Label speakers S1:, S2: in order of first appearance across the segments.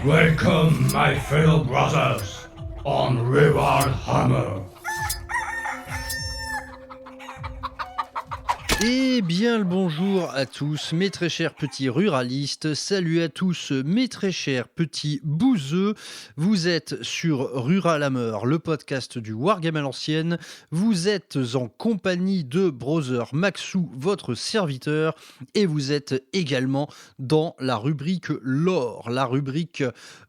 S1: Welcome, my fellow brothers, on Rival Hammer.
S2: Eh bien le bonjour à tous mes très chers petits ruralistes, salut à tous mes très chers petits bouseux, vous êtes sur Rural Hammer, le podcast du Wargame à l'ancienne, vous êtes en compagnie de Brother Maxou, votre serviteur, et vous êtes également dans la rubrique lore, la rubrique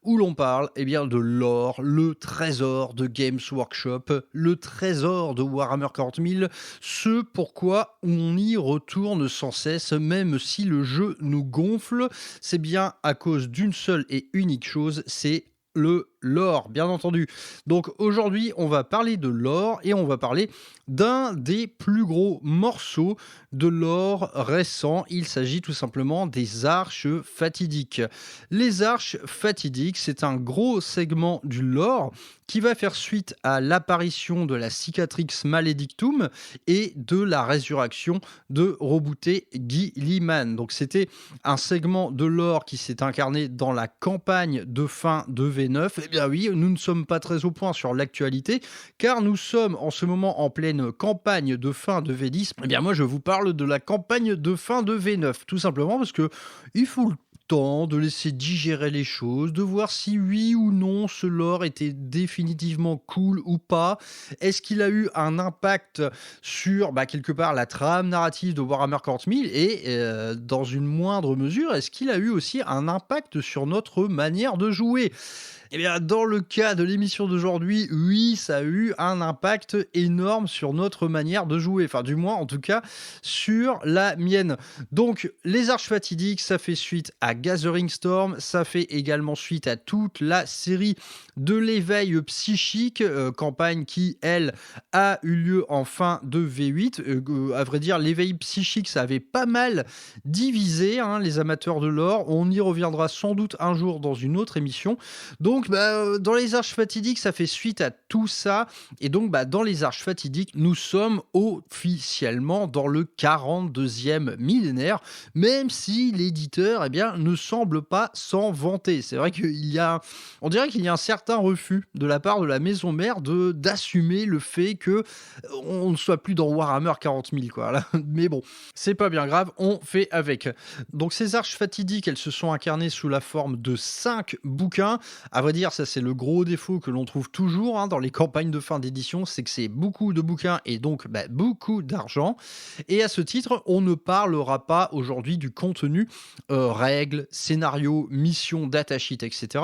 S2: où l'on parle bien de lore, le trésor de Games Workshop, le trésor de Warhammer 40 000, ce pourquoi on y retourne sans cesse, même si le jeu nous gonfle, c'est bien à cause d'une seule et unique chose, c'est le lore, bien entendu. Donc aujourd'hui, on va parler de lore et on va parler d'un des plus gros morceaux de lore récent. Il s'agit tout simplement des arches fatidiques. Les arches fatidiques, c'est un gros segment du lore qui va faire suite à l'apparition de la Cicatrix Maledictum et de la résurrection de Roboute Guilliman. Donc c'était un segment de lore qui s'est incarné dans la campagne de fin de V9. Eh bien oui, nous ne sommes pas très au point sur l'actualité, car nous sommes en ce moment en pleine campagne de fin de V10. Eh bien moi je vous parle de la campagne de fin de V9, tout simplement parce que il faut le temps de laisser digérer les choses, de voir si oui ou non ce lore était définitivement cool ou pas. Est-ce qu'il a eu un impact sur quelque part la trame narrative de Warhammer 40 000 et dans une moindre mesure, est-ce qu'il a eu aussi un impact sur notre manière de jouer ? Eh bien, dans le cas de l'émission d'aujourd'hui, oui, ça a eu un impact énorme sur notre manière de jouer. Enfin, du moins, en tout cas, sur la mienne. Donc, les arches fatidiques, ça fait suite à Gathering Storm. Ça fait également suite à toute la série de l'éveil psychique, campagne qui, elle, a eu lieu en fin de V8. À vrai dire, l'éveil psychique, ça avait pas mal divisé les amateurs de lore. On y reviendra sans doute un jour dans une autre émission. Donc, dans les arches fatidiques, ça fait suite à tout ça. Et donc, dans les arches fatidiques, nous sommes officiellement dans le 42e millénaire, même si l'éditeur, ne semble pas s'en vanter. C'est vrai on dirait qu'il y a un certain refus de la part de la maison mère d'assumer le fait que on ne soit plus dans Warhammer 40 000, quoi. Là. Mais bon, c'est pas bien grave, on fait avec. Donc, ces arches fatidiques, elles se sont incarnées sous la forme de 5 bouquins. À vrai dire, ça c'est le gros défaut que l'on trouve toujours dans les campagnes de fin d'édition, c'est que c'est beaucoup de bouquins et donc beaucoup d'argent. Et à ce titre, on ne parlera pas aujourd'hui du contenu, règles, scénarios, missions, datasheet, etc.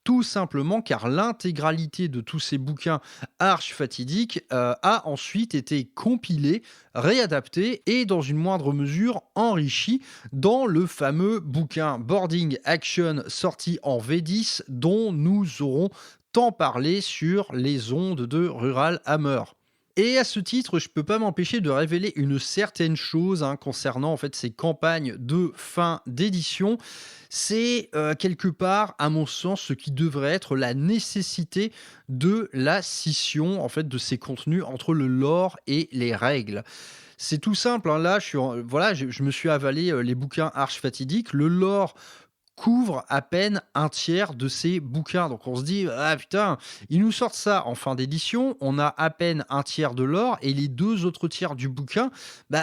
S2: Tout simplement car l'intégralité de tous ces bouquins arches fatidiques a ensuite été compilée, réadaptée et dans une moindre mesure enrichie dans le fameux bouquin Boarding Action sorti en V10 dont nous aurons tant parlé sur les ondes de Rural Hammer. Et à ce titre, je peux pas m'empêcher de révéler une certaine chose concernant en fait ces campagnes de fin d'édition. C'est quelque part, à mon sens, ce qui devrait être la nécessité de la scission en fait de ces contenus entre le lore et les règles. C'est tout simple. Là, je me suis avalé les bouquins arches fatidiques. Le lore couvre à peine un tiers de ces bouquins. Donc on se dit, ah putain, ils nous sortent ça en fin d'édition, on a à peine un tiers de l'or et les 2 autres tiers du bouquin,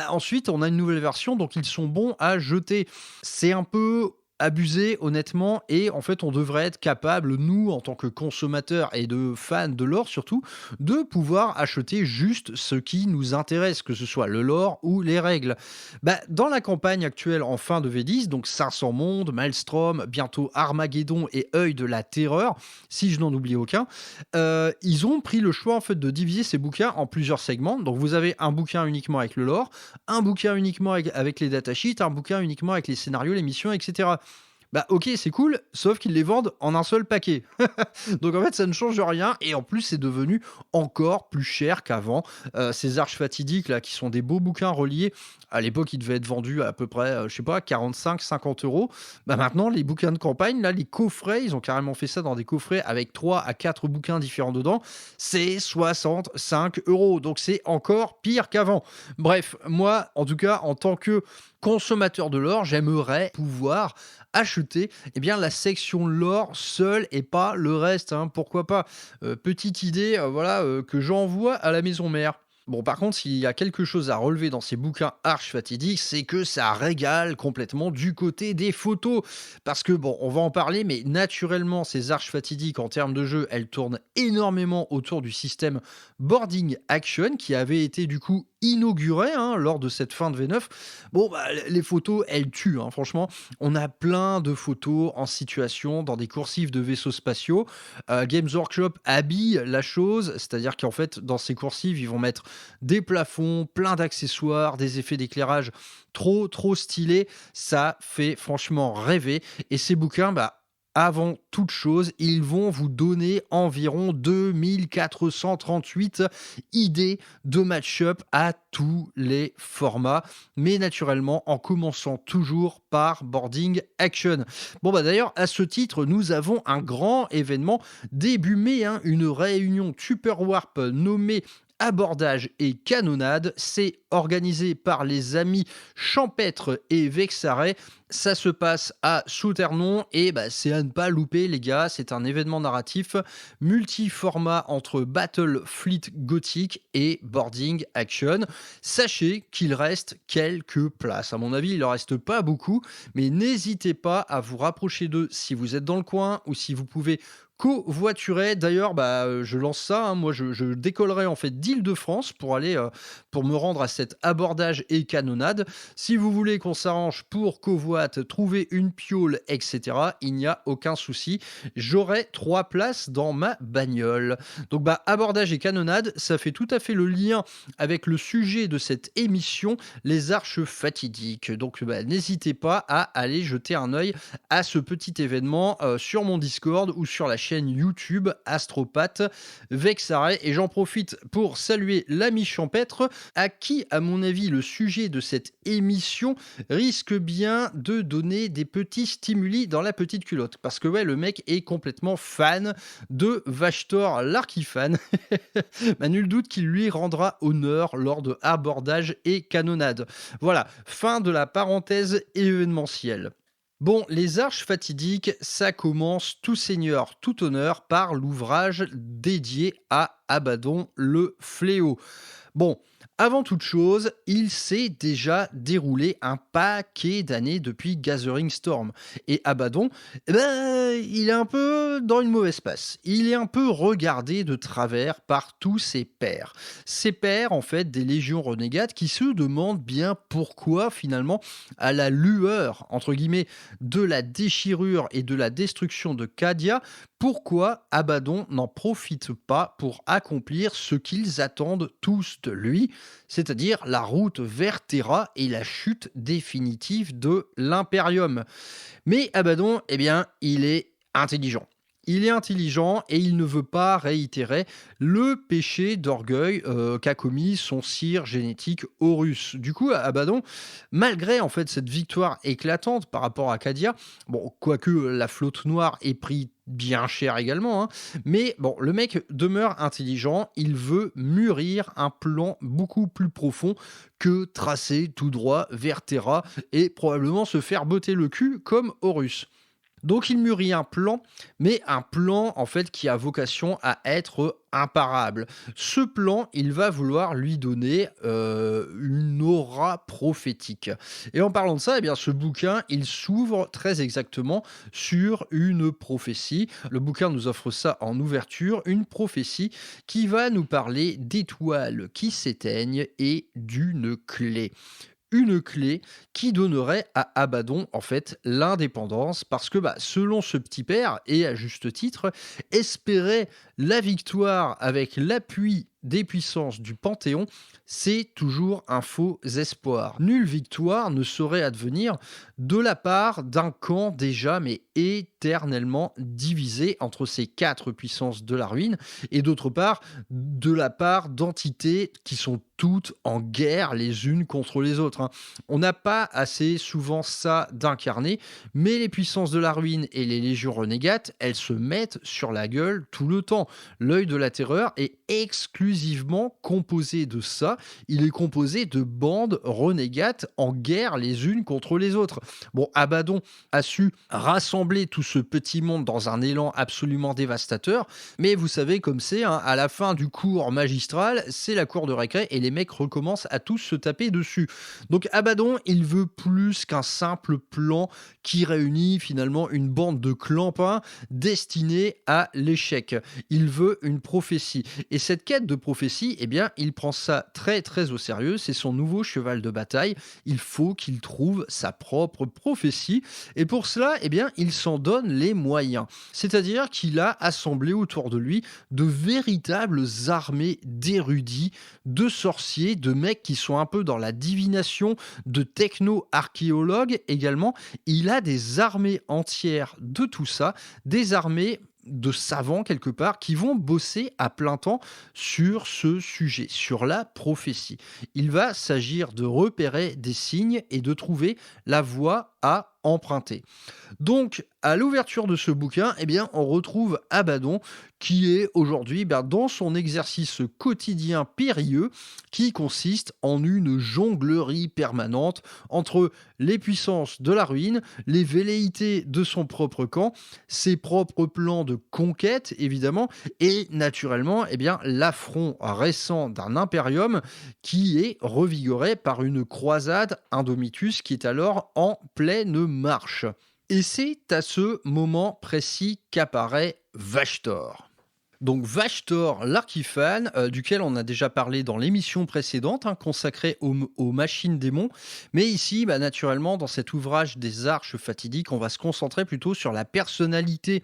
S2: ensuite on a une nouvelle version, donc ils sont bons à jeter. C'est un peu abusé honnêtement et en fait on devrait être capable, nous en tant que consommateurs et de fans de lore surtout, de pouvoir acheter juste ce qui nous intéresse, que ce soit le lore ou les règles. Dans la campagne actuelle en fin de V10, donc 500 mondes, Maelstrom, bientôt Armageddon et Œil de la Terreur, si je n'en oublie aucun, ils ont pris le choix en fait de diviser ces bouquins en plusieurs segments. Donc vous avez un bouquin uniquement avec le lore, un bouquin uniquement avec les datasheets, un bouquin uniquement avec les scénarios, les missions, etc. Bah OK, c'est cool, sauf qu'ils les vendent en un seul paquet. Donc en fait, ça ne change rien et en plus, c'est devenu encore plus cher qu'avant. Ces arches fatidiques là, qui sont des beaux bouquins reliés, à l'époque, ils devaient être vendus à peu près, je sais pas, 45-50 €. Bah maintenant, les bouquins de campagne, là, les coffrets, ils ont carrément fait ça dans des coffrets avec 3 à 4 bouquins différents dedans, c'est 65 €. Donc c'est encore pire qu'avant. Bref, moi, en tout cas, en tant que consommateur de l'or, j'aimerais pouvoir acheter, eh bien, la section lore seule et pas le reste, hein. Pourquoi pas? Petite idée, voilà, que j'envoie à la maison mère. Bon, par contre, s'il y a quelque chose à relever dans ces bouquins archi fatidiques, c'est que ça régale complètement du côté des photos. Parce que, bon, on va en parler, mais naturellement, ces arches fatidiques, en termes de jeu, elles tournent énormément autour du système Boarding Action, qui avait été, du coup, inauguré, hein, lors de cette fin de V9. Bon, bah, les photos, elles tuent, hein, franchement. On a plein de photos en situation dans des coursives de vaisseaux spatiaux. Games Workshop habille la chose, c'est-à-dire qu'en fait, dans ces coursives, ils vont mettre des plafonds, plein d'accessoires, des effets d'éclairage trop, trop stylés. Ça fait franchement rêver. Et ces bouquins, bah, avant toute chose, ils vont vous donner environ 2438 idées de match-up à tous les formats, mais naturellement en commençant toujours par Boarding Action. Bon bah d'ailleurs, à ce titre, nous avons un grand événement début mai, hein, une réunion Super Warp nommée Abordage et canonnade, c'est organisé par les amis Champêtre et Vexaret. Ça se passe à Souternon et bah, c'est à ne pas louper les gars, c'est un événement narratif multi-format entre Battle Fleet Gothic et Boarding Action. Sachez qu'il reste quelques places. À mon avis, il ne reste pas beaucoup, mais n'hésitez pas à vous rapprocher d'eux si vous êtes dans le coin ou si vous pouvez covoiturer. D'ailleurs, bah, je lance ça, hein. Moi, je décollerai en fait d'Île-de-France pour aller, pour me rendre à cet abordage et canonnade. Si vous voulez qu'on s'arrange pour covoit, trouver une piole, etc., il n'y a aucun souci. J'aurai 3 places dans ma bagnole. Donc, bah, abordage et canonnade, ça fait tout à fait le lien avec le sujet de cette émission, les arches fatidiques. Donc, bah, n'hésitez pas à aller jeter un œil à ce petit événement sur mon Discord ou sur la chaîne YouTube Astropathe Vexaret. Et j'en profite pour saluer l'ami Champêtre, à qui, à mon avis, le sujet de cette émission risque bien de donner des petits stimuli dans la petite culotte. Parce que ouais, le mec est complètement fan de Vachtor l'Archifan. Bah, nul doute qu'il lui rendra honneur lors de abordage et canonnade. Voilà, fin de la parenthèse événementielle. Bon, les arches fatidiques, ça commence tout seigneur, tout honneur par l'ouvrage dédié à Abaddon le Fléau. Bon, avant toute chose, il s'est déjà déroulé un paquet d'années depuis Gathering Storm. Et Abaddon, eh ben, il est un peu dans une mauvaise passe. Il est un peu regardé de travers par tous ses pairs. Ses pairs, en fait, des légions renégates qui se demandent bien pourquoi, finalement, à la lueur, entre guillemets, de la déchirure et de la destruction de Cadia, pourquoi Abaddon n'en profite pas pour accomplir ce qu'ils attendent tous de lui, c'est-à-dire la route vers Terra et la chute définitive de l'Imperium. Mais Abaddon, eh bien, il est intelligent. Il est intelligent et il ne veut pas réitérer le péché d'orgueil qu'a commis son sire génétique Horus. Du coup, Abaddon, malgré en fait cette victoire éclatante par rapport à Cadia, bon, quoique la flotte noire ait pris bien cher également, hein, mais bon, le mec demeure intelligent, il veut mûrir un plan beaucoup plus profond que tracer tout droit vers Terra et probablement se faire botter le cul comme Horus. Donc il mûrit un plan, mais un plan en fait qui a vocation à être imparable. Ce plan, il va vouloir lui donner une aura prophétique. Et en parlant de ça, eh bien, ce bouquin, il s'ouvre très exactement sur une prophétie. Le bouquin nous offre ça en ouverture, une prophétie qui va nous parler d'étoiles qui s'éteignent et d'une clé. Une clé qui donnerait à Abaddon en fait l'indépendance parce que bah, selon ce petit père et à juste titre espérait la victoire avec l'appui des puissances du Panthéon, c'est toujours un faux espoir. Nulle victoire ne saurait advenir de la part d'un camp déjà mais éternellement divisé entre ces quatre puissances de la ruine et d'autre part de la part d'entités qui sont toutes en guerre les unes contre les autres, hein. On n'a pas assez souvent ça d'incarné, mais les puissances de la ruine et les légions renégates, elles se mettent sur la gueule tout le temps. L'œil de la terreur est exclusivement composé de ça. Il est composé de bandes renégates en guerre les unes contre les autres. Bon, Abaddon a su rassembler tout ce petit monde dans un élan absolument dévastateur, mais vous savez comme c'est, hein, à la fin du cours magistral, c'est la cour de récré et les mecs recommencent à tous se taper dessus. Donc Abaddon, il veut plus qu'un simple plan qui réunit finalement une bande de clampins destinés à l'échec. Il veut une prophétie. Et cette quête de prophétie, eh bien, il prend ça très très au sérieux. C'est son nouveau cheval de bataille. Il faut qu'il trouve sa propre prophétie. Et pour cela, eh bien, il s'en donne les moyens. C'est-à-dire qu'il a assemblé autour de lui de véritables armées d'érudits, de sorciers, de mecs qui sont un peu dans la divination, de techno-archéologues également. Il a des armées entières de tout ça, des armées de savants quelque part qui vont bosser à plein temps sur ce sujet, sur la prophétie. Il va s'agir de repérer des signes et de trouver la voie à emprunter. Donc, à l'ouverture de ce bouquin, eh bien, on retrouve Abaddon qui est aujourd'hui dans son exercice quotidien périlleux qui consiste en une jonglerie permanente entre les puissances de la ruine, les velléités de son propre camp, ses propres plans de conquête évidemment et naturellement eh bien, l'affront récent d'un impérium qui est revigoré par une croisade Indomitus qui est alors en pleine marche. Et c'est à ce moment précis qu'apparaît Vashtor. Donc Vashtor l'Archiphane, duquel on a déjà parlé dans l'émission précédente, hein, consacrée aux machines démons. Mais ici, naturellement, dans cet ouvrage des arches fatidiques, on va se concentrer plutôt sur la personnalité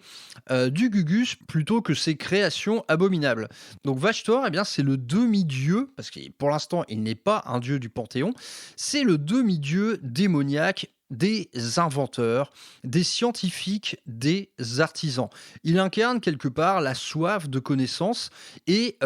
S2: du Gugus plutôt que ses créations abominables. Donc Vashtor, eh bien, c'est le demi-dieu, parce que pour l'instant, il n'est pas un dieu du Panthéon, c'est le demi-dieu démoniaque des inventeurs, des scientifiques, des artisans. Il incarne quelque part la soif de connaissance et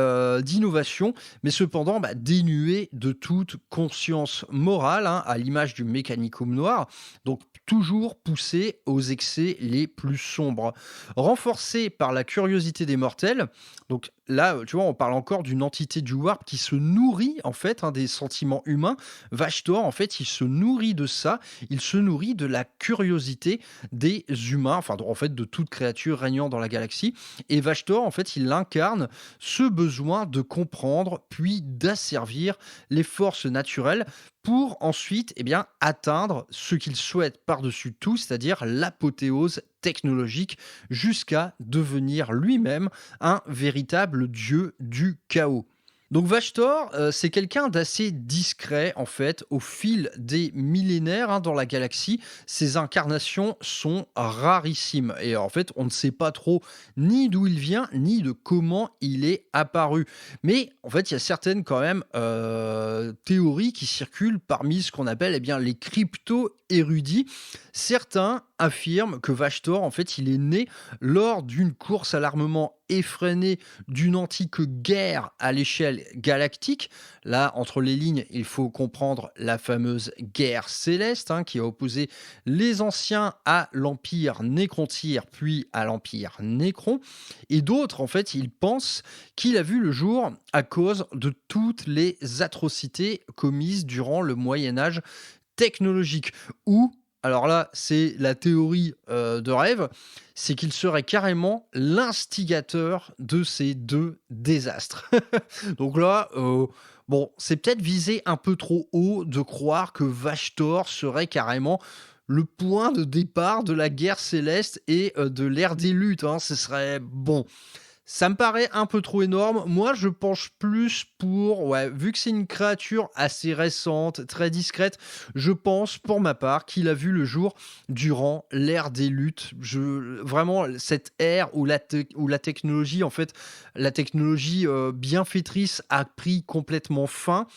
S2: d'innovation, mais cependant dénué de toute conscience morale, hein, à l'image du mécanicum noir, donc toujours poussé aux excès les plus sombres. Renforcé par la curiosité des mortels, donc là, tu vois, on parle encore d'une entité du warp qui se nourrit en fait des sentiments humains. Vashtor, en fait, il se nourrit de ça, il se nourrit de la curiosité des humains, enfin en fait de toute créature régnant dans la galaxie. Et Vashtor, en fait, il incarne ce besoin de comprendre puis d'asservir les forces naturelles pour ensuite atteindre ce qu'il souhaite par-dessus tout, c'est-à-dire l'apothéose technologique, jusqu'à devenir lui-même un véritable dieu du chaos. Donc Vashtor, c'est quelqu'un d'assez discret en fait au fil des millénaires dans la galaxie. Ses incarnations sont rarissimes et en fait on ne sait pas trop ni d'où il vient ni de comment il est apparu. Mais en fait il y a certaines quand même théories qui circulent parmi ce qu'on appelle les crypto-érudits. Certains affirment que Vashtor en fait il est né lors d'une course à l'armement effrénée d'une antique guerre à l'échelle galactique. Là, entre les lignes, il faut comprendre la fameuse guerre céleste qui a opposé les anciens à l'Empire Nécrontyr, puis à l'Empire Nécron. Et d'autres, en fait, ils pensent qu'il a vu le jour à cause de toutes les atrocités commises durant le Moyen-Âge technologique, ou alors là, c'est la théorie de rêve, c'est qu'il serait carrément l'instigateur de ces deux désastres. Donc là, c'est peut-être viser un peu trop haut de croire que Vashtor serait carrément le point de départ de la guerre céleste et de l'ère des luttes. Ce serait bon. Ça me paraît un peu trop énorme. Moi, je penche plus pour, ouais, vu que c'est une créature assez récente, très discrète, je pense pour ma part qu'il a vu le jour durant l'ère des luttes. Vraiment, cette ère où où la technologie, en fait, la technologie bienfaitrice a pris complètement fin.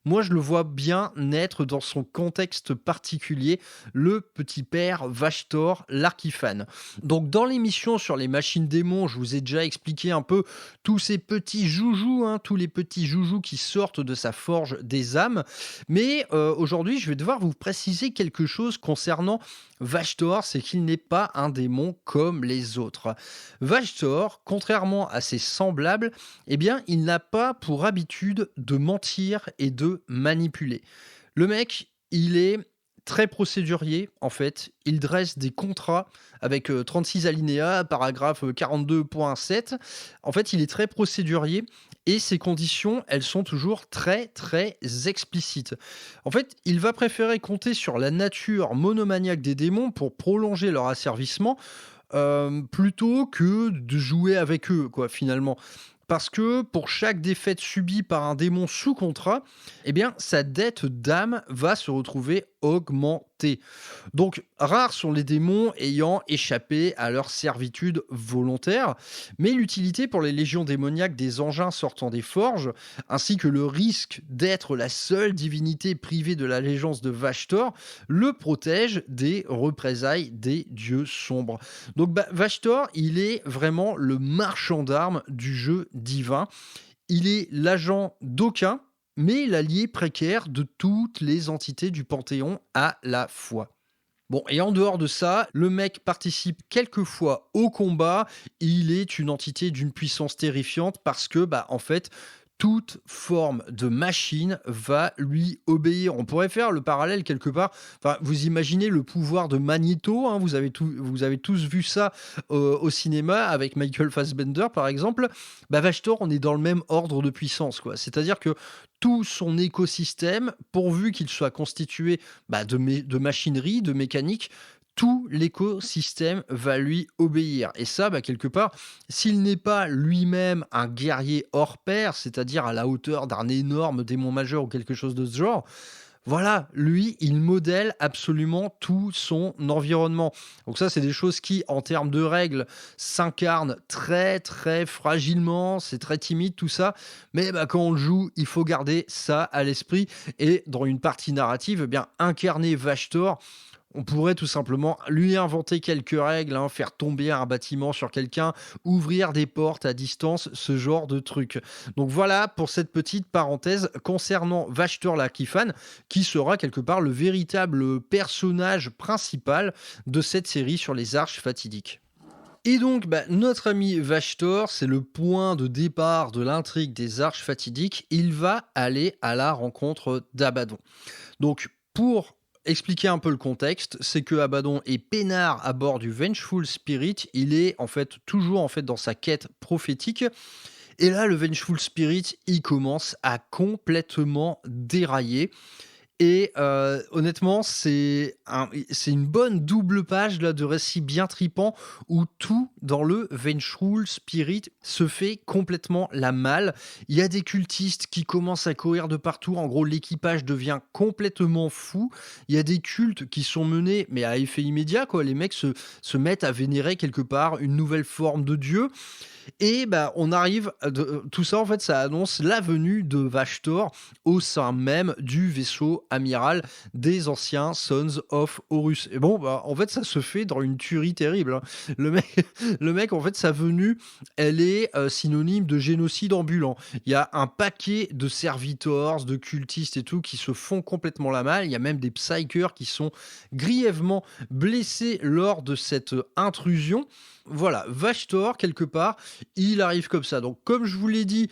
S2: Moi, je le vois bien naître dans son contexte particulier, le petit père Vashtor l'Archifane. Donc, dans l'émission sur les machines démons, je vous ai déjà expliqué un peu tous ces petits joujoux, hein, tous les petits joujoux qui sortent de sa forge des âmes. Mais aujourd'hui, je vais devoir vous préciser quelque chose concernant Vashtor, c'est qu'il n'est pas un démon comme les autres. Vashtor, contrairement à ses semblables, eh bien, il n'a pas pour habitude de mentir et de manipuler. Le mec, il est très procédurier, en fait. Il dresse des contrats avec 36 alinéas, paragraphe 42.7. En fait, il est très procédurier et ses conditions, elles sont toujours très, très explicites. En fait, il va préférer compter sur la nature monomaniaque des démons pour prolonger leur asservissement plutôt que de jouer avec eux, quoi, finalement. Parce que pour chaque défaite subie par un démon sous contrat, eh bien, sa dette d'âme va se retrouver augmentée. Donc, rares sont les démons ayant échappé à leur servitude volontaire, mais l'utilité pour les légions démoniaques des engins sortant des forges, ainsi que le risque d'être la seule divinité privée de l'allégeance de Vashtor, le protège des représailles des dieux sombres. Donc Vashtor, il est vraiment le marchand d'armes du jeu divin. Il est l'agent d'aucun, mais l'allié précaire de toutes les entités du Panthéon à la fois. Bon, et en dehors de ça, le mec participe quelquefois au combat. Il est une entité d'une puissance terrifiante parce que, en fait, toute forme de machine va lui obéir. On pourrait faire le parallèle quelque part. Enfin, vous imaginez le pouvoir de Magneto, hein, vous avez tous vu ça au cinéma avec Michael Fassbender, par exemple. Vashtor, on est dans le même ordre de puissance, quoi. C'est-à-dire que tout son écosystème, pourvu qu'il soit constitué de machinerie, de mécanique, tout l'écosystème va lui obéir. Et ça, quelque part, s'il n'est pas lui-même un guerrier hors pair, c'est-à-dire à la hauteur d'un énorme démon majeur ou quelque chose de ce genre, voilà, lui, il modèle absolument tout son environnement. Donc ça, c'est des choses qui, en termes de règles, s'incarnent très, très fragilement. C'est très timide, tout ça. Mais quand on le joue, il faut garder ça à l'esprit. Et dans une partie narrative, incarner Vashtor, on pourrait tout simplement lui inventer quelques règles, hein, faire tomber un bâtiment sur quelqu'un, ouvrir des portes à distance, ce genre de truc. Donc voilà pour cette petite parenthèse concernant Vashtor l'Archifane, qui sera quelque part le véritable personnage principal de cette série sur les arches fatidiques. Et donc, notre ami Vashtor, c'est le point de départ de l'intrigue des arches fatidiques. Il va aller à la rencontre d'Abaddon. Donc, pour expliquer un peu le contexte, c'est que Abaddon est peinard à bord du Vengeful Spirit. Il est toujours dans sa quête prophétique. Et là, le Vengeful Spirit, il commence à complètement dérailler. Et honnêtement, c'est une bonne double page là, de récit bien tripant où tout dans le Vengeful Spirit se fait complètement la malle. Il y a des cultistes qui commencent à courir de partout. En gros, l'équipage devient complètement fou. Il y a des cultes qui sont menés, mais à effet immédiat, quoi. Les mecs se mettent à vénérer quelque part une nouvelle forme de dieu. Et on arrive, tout ça en fait, ça annonce la venue de Vashtor au sein même du vaisseau amiral des anciens Sons of Horus. Et bon, en fait, ça se fait dans une tuerie terrible, hein. Le mec, en fait, sa venue, elle est synonyme de génocide ambulant. Il y a un paquet de servitors, de cultistes et tout qui se font complètement la malle. Il y a même des psychers qui sont grièvement blessés lors de cette intrusion. Voilà, Vashtor, quelque part, il arrive comme ça. Donc, comme je vous l'ai dit,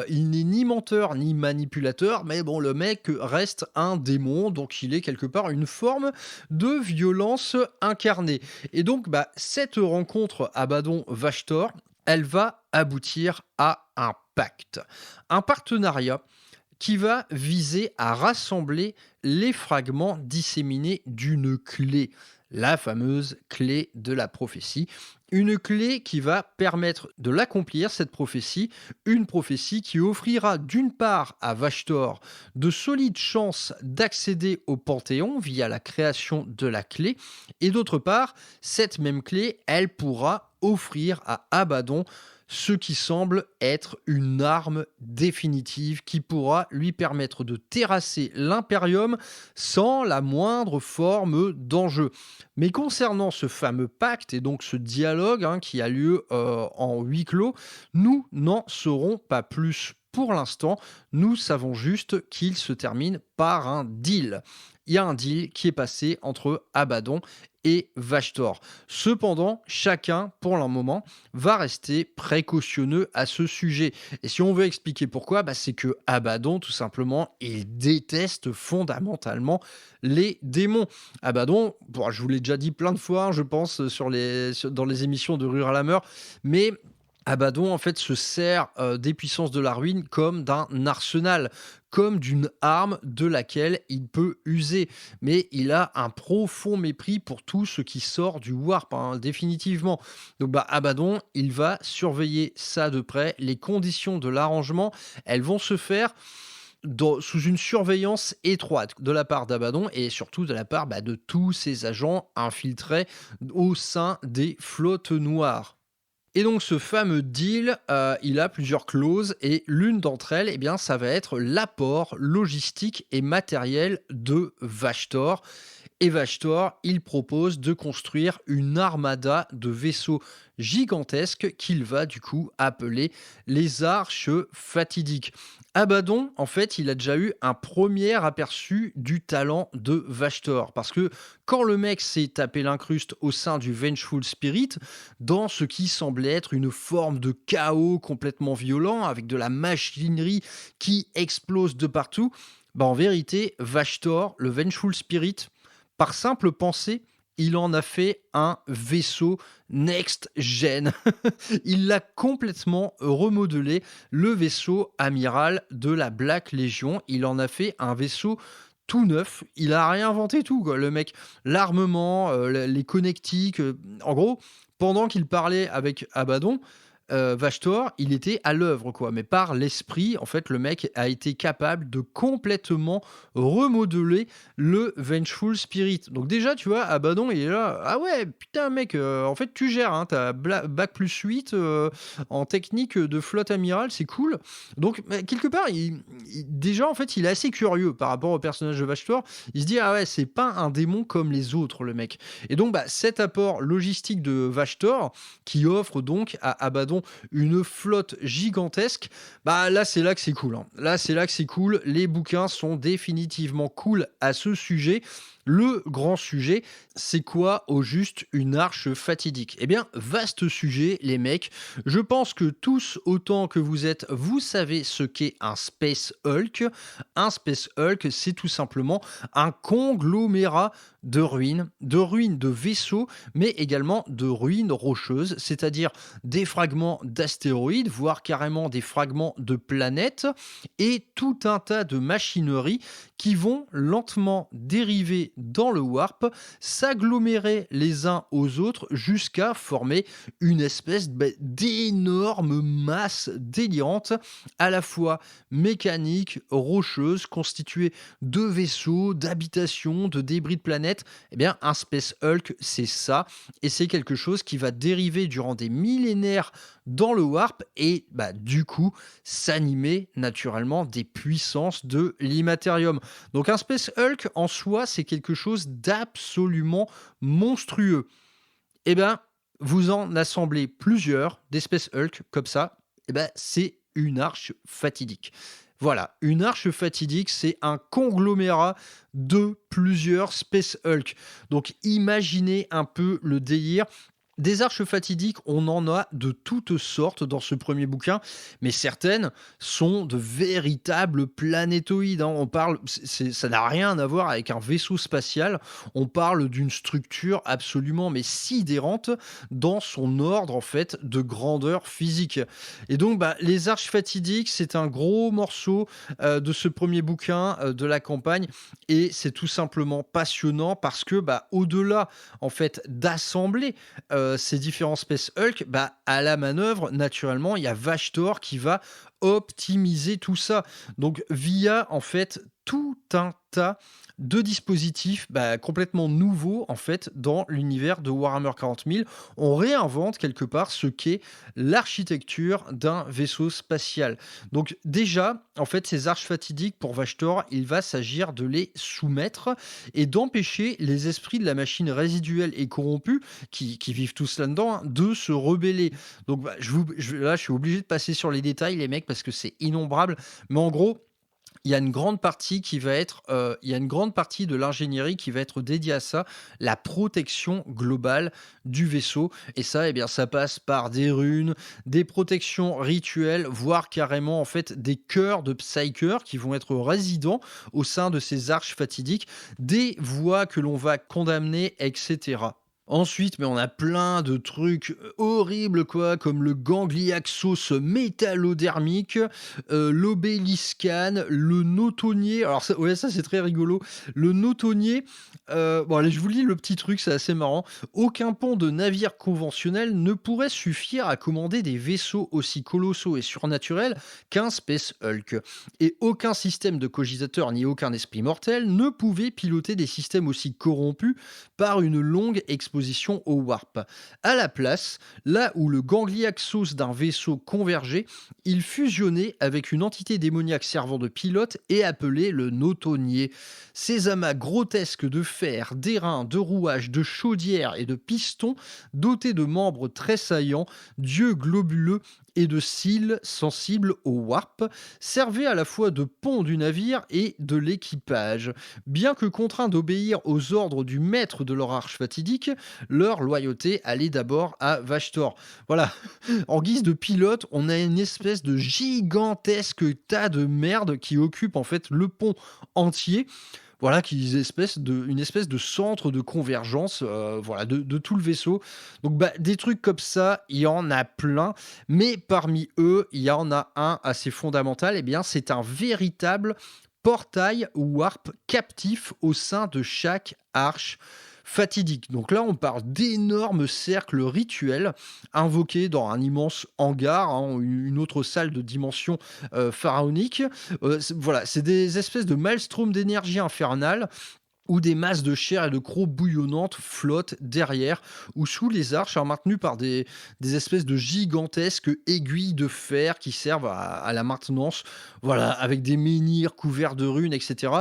S2: il n'est ni menteur ni manipulateur, mais bon, le mec reste un démon, donc il est quelque part une forme de violence incarnée. Et donc, cette rencontre Abaddon-Vashtor, elle va aboutir à un pacte, un partenariat qui va viser à rassembler les fragments disséminés d'une clé. la fameuse clé de la prophétie. Une clé qui va permettre de l'accomplir, cette prophétie, une prophétie qui offrira d'une part à Vashtor de solides chances d'accéder au Panthéon via la création de la clé, et d'autre part, cette même clé, elle pourra offrir à Abaddon ce qui semble être une arme définitive qui pourra lui permettre de terrasser l'Imperium sans la moindre forme d'enjeu. Mais concernant ce fameux pacte et donc ce dialogue qui a lieu en huis clos, nous n'en saurons pas plus. Pour l'instant, nous savons juste qu'il se termine par un deal. Il y a un deal qui est passé entre Abaddon et Vashtor. Cependant, chacun, pour le moment, va rester précautionneux à ce sujet. Et si on veut expliquer pourquoi, c'est que Abaddon, tout simplement, il déteste fondamentalement les démons. Abaddon, je vous l'ai déjà dit plein de fois, je pense, dans les émissions de Ruralameur, mais Abaddon, en fait, se sert des puissances de la ruine comme d'un arsenal, comme d'une arme de laquelle il peut user. Mais il a un profond mépris pour tout ce qui sort du Warp, définitivement. Donc, Abaddon, il va surveiller ça de près. Les conditions de l'arrangement, elles vont se faire sous une surveillance étroite de la part d'Abaddon et surtout de la part de tous ses agents infiltrés au sein des flottes noires. Et donc ce fameux deal, il a plusieurs clauses et l'une d'entre elles, ça va être l'apport logistique et matériel de Vashtor. Et Vashtor, il propose de construire une armada de vaisseaux gigantesques qu'il va du coup appeler les Arches Fatidiques. Abaddon, en fait, il a déjà eu un premier aperçu du talent de Vashtor. Parce que quand le mec s'est tapé l'incruste au sein du Vengeful Spirit, dans ce qui semblait être une forme de chaos complètement violent, avec de la machinerie qui explose de partout, en vérité, Vashtor, le Vengeful Spirit, par simple pensée, il en a fait un vaisseau next-gen. Il l'a complètement remodelé, le vaisseau amiral de la Black Legion. Il en a fait un vaisseau tout neuf. Il a réinventé tout, quoi, le mec. L'armement, les connectiques. En gros, pendant qu'il parlait avec Abaddon, Vashtor, il était à l'œuvre, quoi. Mais par l'esprit, en fait, le mec a été capable de complètement remodeler le Vengeful Spirit. Donc déjà, tu vois, Abaddon, il est là. Ah ouais, putain, mec, en fait, tu gères. T'as bac plus 8 en technique de flotte amirale, c'est cool. Donc, quelque part, déjà, en fait, il est assez curieux par rapport au personnage de Vashtor. Il se dit, ah ouais, c'est pas un démon comme les autres, le mec. Et donc, cet apport logistique de Vashtor, qui offre donc à Abaddon une flotte gigantesque, là c'est là que c'est cool. Là c'est là que c'est cool. Les bouquins sont définitivement cool à ce sujet. Le grand sujet, c'est quoi au juste une arche fatidique ? Vaste sujet, les mecs. Je pense que tous, autant que vous êtes, vous savez ce qu'est un Space Hulk. Un Space Hulk, c'est tout simplement un conglomérat de ruines de vaisseaux, mais également de ruines rocheuses, c'est-à-dire des fragments d'astéroïdes, voire carrément des fragments de planètes, et tout un tas de machineries qui vont lentement dériver dans le warp, s'agglomérer les uns aux autres jusqu'à former une espèce d'énorme masse délirante, à la fois mécanique, rocheuse, constituée de vaisseaux, d'habitations, de débris de planètes. Un Space Hulk, c'est ça, et c'est quelque chose qui va dériver durant des millénaires dans le warp et du coup s'animer naturellement des puissances de l'Immaterium. Donc un Space Hulk en soi, c'est quelque chose d'absolument monstrueux. Vous en assemblez plusieurs des Space Hulk comme ça, c'est une arche fatidique. Voilà, une arche fatidique, c'est un conglomérat de plusieurs Space Hulk. Donc imaginez un peu le délire. Des arches fatidiques, on en a de toutes sortes dans ce premier bouquin, mais certaines sont de véritables planétoïdes, hein. On parle, ça n'a rien à voir avec un vaisseau spatial. On parle d'une structure absolument mais sidérante dans son ordre en fait de grandeur physique. Et donc, les arches fatidiques, c'est un gros morceau de ce premier bouquin de la campagne, et c'est tout simplement passionnant parce que, au-delà en fait d'assembler ces différents Space Hulk, à la manœuvre, naturellement, il y a Vashtor qui va optimiser tout ça. Donc, via, en fait, tout un tas de dispositifs complètement nouveaux en fait dans l'univers de Warhammer 40 000. On réinvente quelque part ce qu'est l'architecture d'un vaisseau spatial. Donc déjà, en fait, ces arches fatidiques pour Vashtor, il va s'agir de les soumettre et d'empêcher les esprits de la machine résiduelle et corrompus qui vivent tous là-dedans, hein, de se rebeller. Donc là, je suis obligé de passer sur les détails, les mecs, parce que c'est innombrable. Mais en gros, il y a une grande partie qui va être, il y a une grande partie de l'ingénierie qui va être dédiée à ça, la protection globale du vaisseau. Et ça, eh bien, ça passe par des runes, des protections rituelles, voire carrément en fait des cœurs de Psyker qui vont être résidents au sein de ces arches fatidiques, des voies que l'on va condamner, etc. Ensuite, mais on a plein de trucs horribles, quoi, comme le gangliaxos métallodermique, l'obéliscan, le notonnier. Alors ça, ouais, ça c'est très rigolo. Le notonnier, bon allez, je vous lis le petit truc, c'est assez marrant. Aucun pont de navire conventionnel ne pourrait suffire à commander des vaisseaux aussi colossaux et surnaturels qu'un Space Hulk. Et aucun système de cogitateur ni aucun esprit mortel ne pouvait piloter des systèmes aussi corrompus par une longue exposition au warp. À la place, là où le gangliaxos d'un vaisseau convergeait, il fusionnait avec une entité démoniaque servant de pilote et appelé le notonnier. Ces amas grotesques de fer, d'airain, de rouages, de chaudières et de pistons, dotés de membres très saillants, d'yeux globuleux et de cils sensibles au warp, servaient à la fois de pont du navire et de l'équipage. Bien que contraints d'obéir aux ordres du maître de leur arche fatidique, leur loyauté allait d'abord à Vashtor. Voilà, en guise de pilote, on a une espèce de gigantesque tas de merde qui occupe en fait le pont entier. Voilà, une espèce de centre de convergence, voilà, de tout le vaisseau. Donc, des trucs comme ça, il y en a plein, mais parmi eux, il y en a un assez fondamental. Eh bien, c'est un véritable portail warp captif au sein de chaque arche fatidique. Donc là, on parle d'énormes cercles rituels invoqués dans un immense hangar, hein, une autre salle de dimension pharaonique. Voilà, c'est des espèces de maelstrom d'énergie infernale où des masses de chair et de crocs bouillonnantes flottent derrière ou sous les arches, hein, maintenues par des espèces de gigantesques aiguilles de fer qui servent à la maintenance, voilà, avec des menhirs couverts de runes, etc.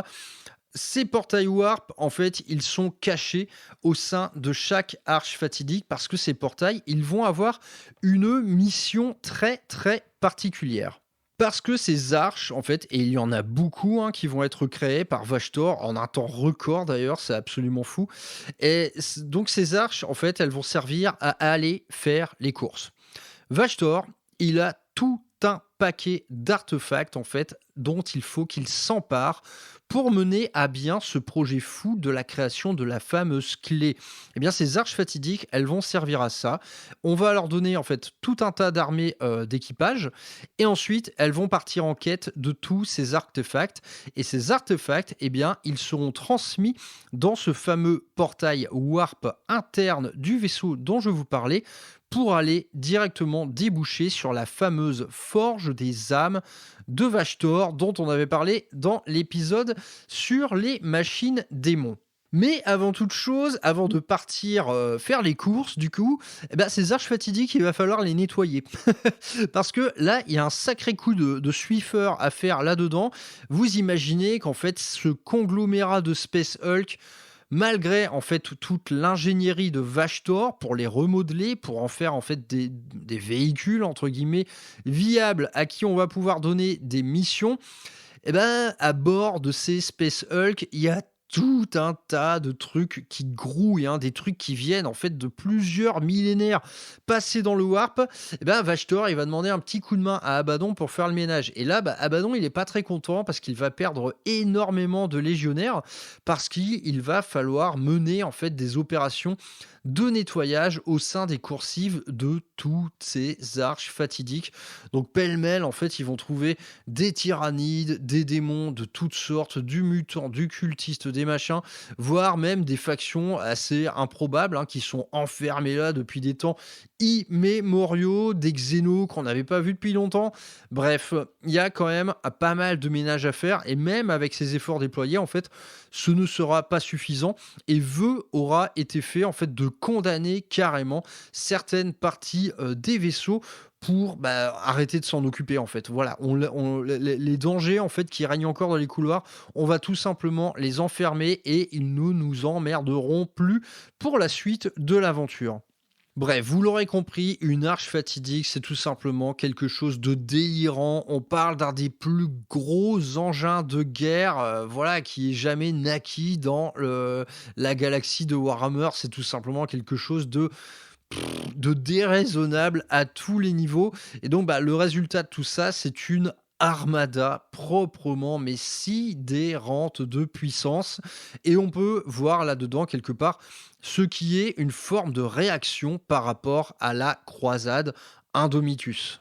S2: Ces portails warp, en fait, ils sont cachés au sein de chaque arche fatidique parce que ces portails, ils vont avoir une mission très très particulière. Parce que ces arches, en fait, et il y en a beaucoup, hein, qui vont être créées par Vashtor en un temps record d'ailleurs, c'est absolument fou. Et donc ces arches, en fait, elles vont servir à aller faire les courses. Vashtor, il a tout un paquet d'artefacts en fait dont il faut qu'il s'empare pour mener à bien ce projet fou de la création de la fameuse clé. Eh bien, ces arches fatidiques, elles vont servir à ça. On va leur donner en fait tout un tas d'armées d'équipage et ensuite elles vont partir en quête de tous ces artefacts. Et ces artefacts, eh bien, ils seront transmis dans ce fameux portail warp interne du vaisseau dont je vous parlais pour aller directement déboucher sur la fameuse forge des âmes de Vashtor dont on avait parlé dans l'épisode sur les machines démons. Mais avant toute chose, avant de partir faire les courses, du coup, ces arches fatidiques, il va falloir les nettoyer. Parce que là, il y a un sacré coup de Swiffer à faire là-dedans. Vous imaginez qu'en fait, ce conglomérat de Space Hulk, malgré en fait toute l'ingénierie de Vashtor pour les remodeler, pour en faire en fait des véhicules entre guillemets viables à qui on va pouvoir donner des missions, à bord de ces Space Hulk, il y a tout un tas de trucs qui grouillent, hein, des trucs qui viennent en fait de plusieurs millénaires passés dans le Warp. Et ben Vashtor, il va demander un petit coup de main à Abaddon pour faire le ménage. Et là, Abaddon, il est pas très content parce qu'il va perdre énormément de légionnaires parce qu'il va falloir mener en fait des opérations de nettoyage au sein des coursives de toutes ces arches fatidiques. Donc pêle-mêle, en fait, ils vont trouver des tyrannides, des démons de toutes sortes, du mutant, du cultiste, des machins, voire même des factions assez improbables hein, qui sont enfermées là depuis des temps immémoriaux, des xénos qu'on n'avait pas vus depuis longtemps. Bref, il y a quand même pas mal de ménage à faire et même avec ces efforts déployés, en fait, ce ne sera pas suffisant et vœu aura été fait en fait de condamner carrément certaines parties des vaisseaux pour arrêter de s'en occuper en fait. Voilà, les dangers en fait qui règnent encore dans les couloirs, on va tout simplement les enfermer et ils ne nous emmerderont plus pour la suite de l'aventure. Bref, vous l'aurez compris, une arche fatidique, c'est tout simplement quelque chose de délirant. On parle d'un des plus gros engins de guerre, voilà, qui est jamais naquis dans la galaxie de Warhammer. C'est tout simplement quelque chose de déraisonnable à tous les niveaux. Et donc, le résultat de tout ça, c'est une armada proprement mais sidérante de puissance. Et on peut voir là-dedans, quelque part, ce qui est une forme de réaction par rapport à la croisade Indomitus.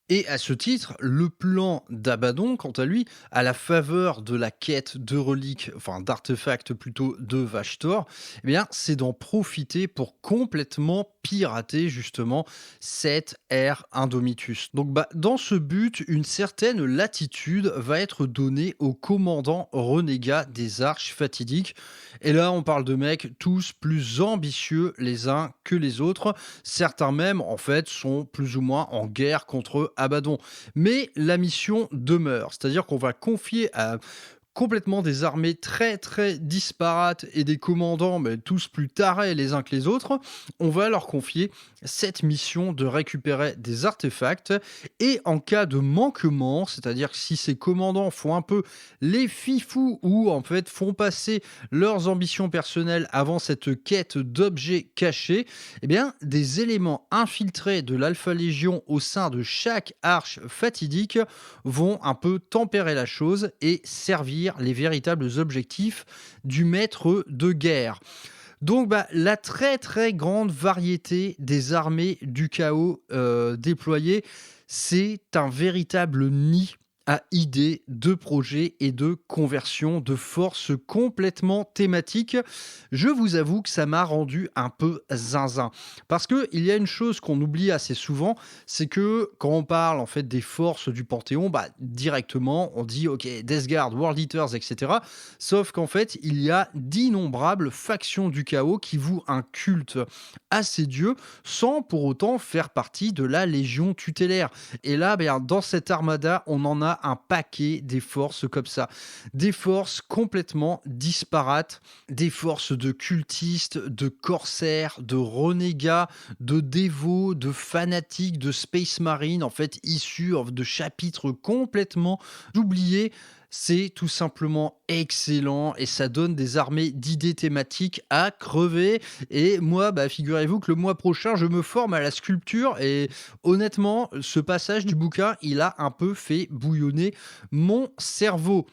S2: Et à ce titre, le plan d'Abaddon, quant à lui, à la faveur de la quête de reliques, enfin d'artefacts plutôt de Vashtor, eh bien, c'est d'en profiter pour complètement pirater justement cette ère Indomitus. Donc, dans ce but, une certaine latitude va être donnée au commandant renégat des Arches Fatidiques. Et là, on parle de mecs tous plus ambitieux les uns que les autres. Certains même, en fait, sont plus ou moins en guerre contre Abaddon. Mais la mission demeure, c'est-à-dire qu'on va confier à complètement des armées très très disparates et des commandants tous plus tarés les uns que les autres, on va leur confier cette mission de récupérer des artefacts et en cas de manquement, c'est-à-dire que si ces commandants font un peu les fifous ou en fait font passer leurs ambitions personnelles avant cette quête d'objets cachés, eh bien des éléments infiltrés de l'Alpha Légion au sein de chaque arche fatidique vont un peu tempérer la chose et servir les véritables objectifs du maître de guerre. Donc la très très grande variété des armées du chaos déployées, c'est un véritable nid à idées de projets et de conversion de forces complètement thématiques. Je vous avoue que ça m'a rendu un peu zinzin. Parce qu'il y a une chose qu'on oublie assez souvent, c'est que quand on parle en fait des forces du Panthéon, directement on dit ok, Death Guard, World Eaters, etc. Sauf qu'en fait, il y a d'innombrables factions du chaos qui vouent un culte à ces dieux sans pour autant faire partie de la Légion tutélaire. Et là, dans cette armada, on en a un paquet des forces comme ça. Des forces complètement disparates, des forces de cultistes, de corsaires, de renégats, de dévots, de fanatiques, de Space Marine, en fait, issus de chapitres complètement oubliés. C'est tout simplement excellent et ça donne des armées d'idées thématiques à crever. Et moi, figurez-vous que le mois prochain, je me forme à la sculpture et honnêtement, ce passage du bouquin, il a un peu fait bouillonner mon cerveau.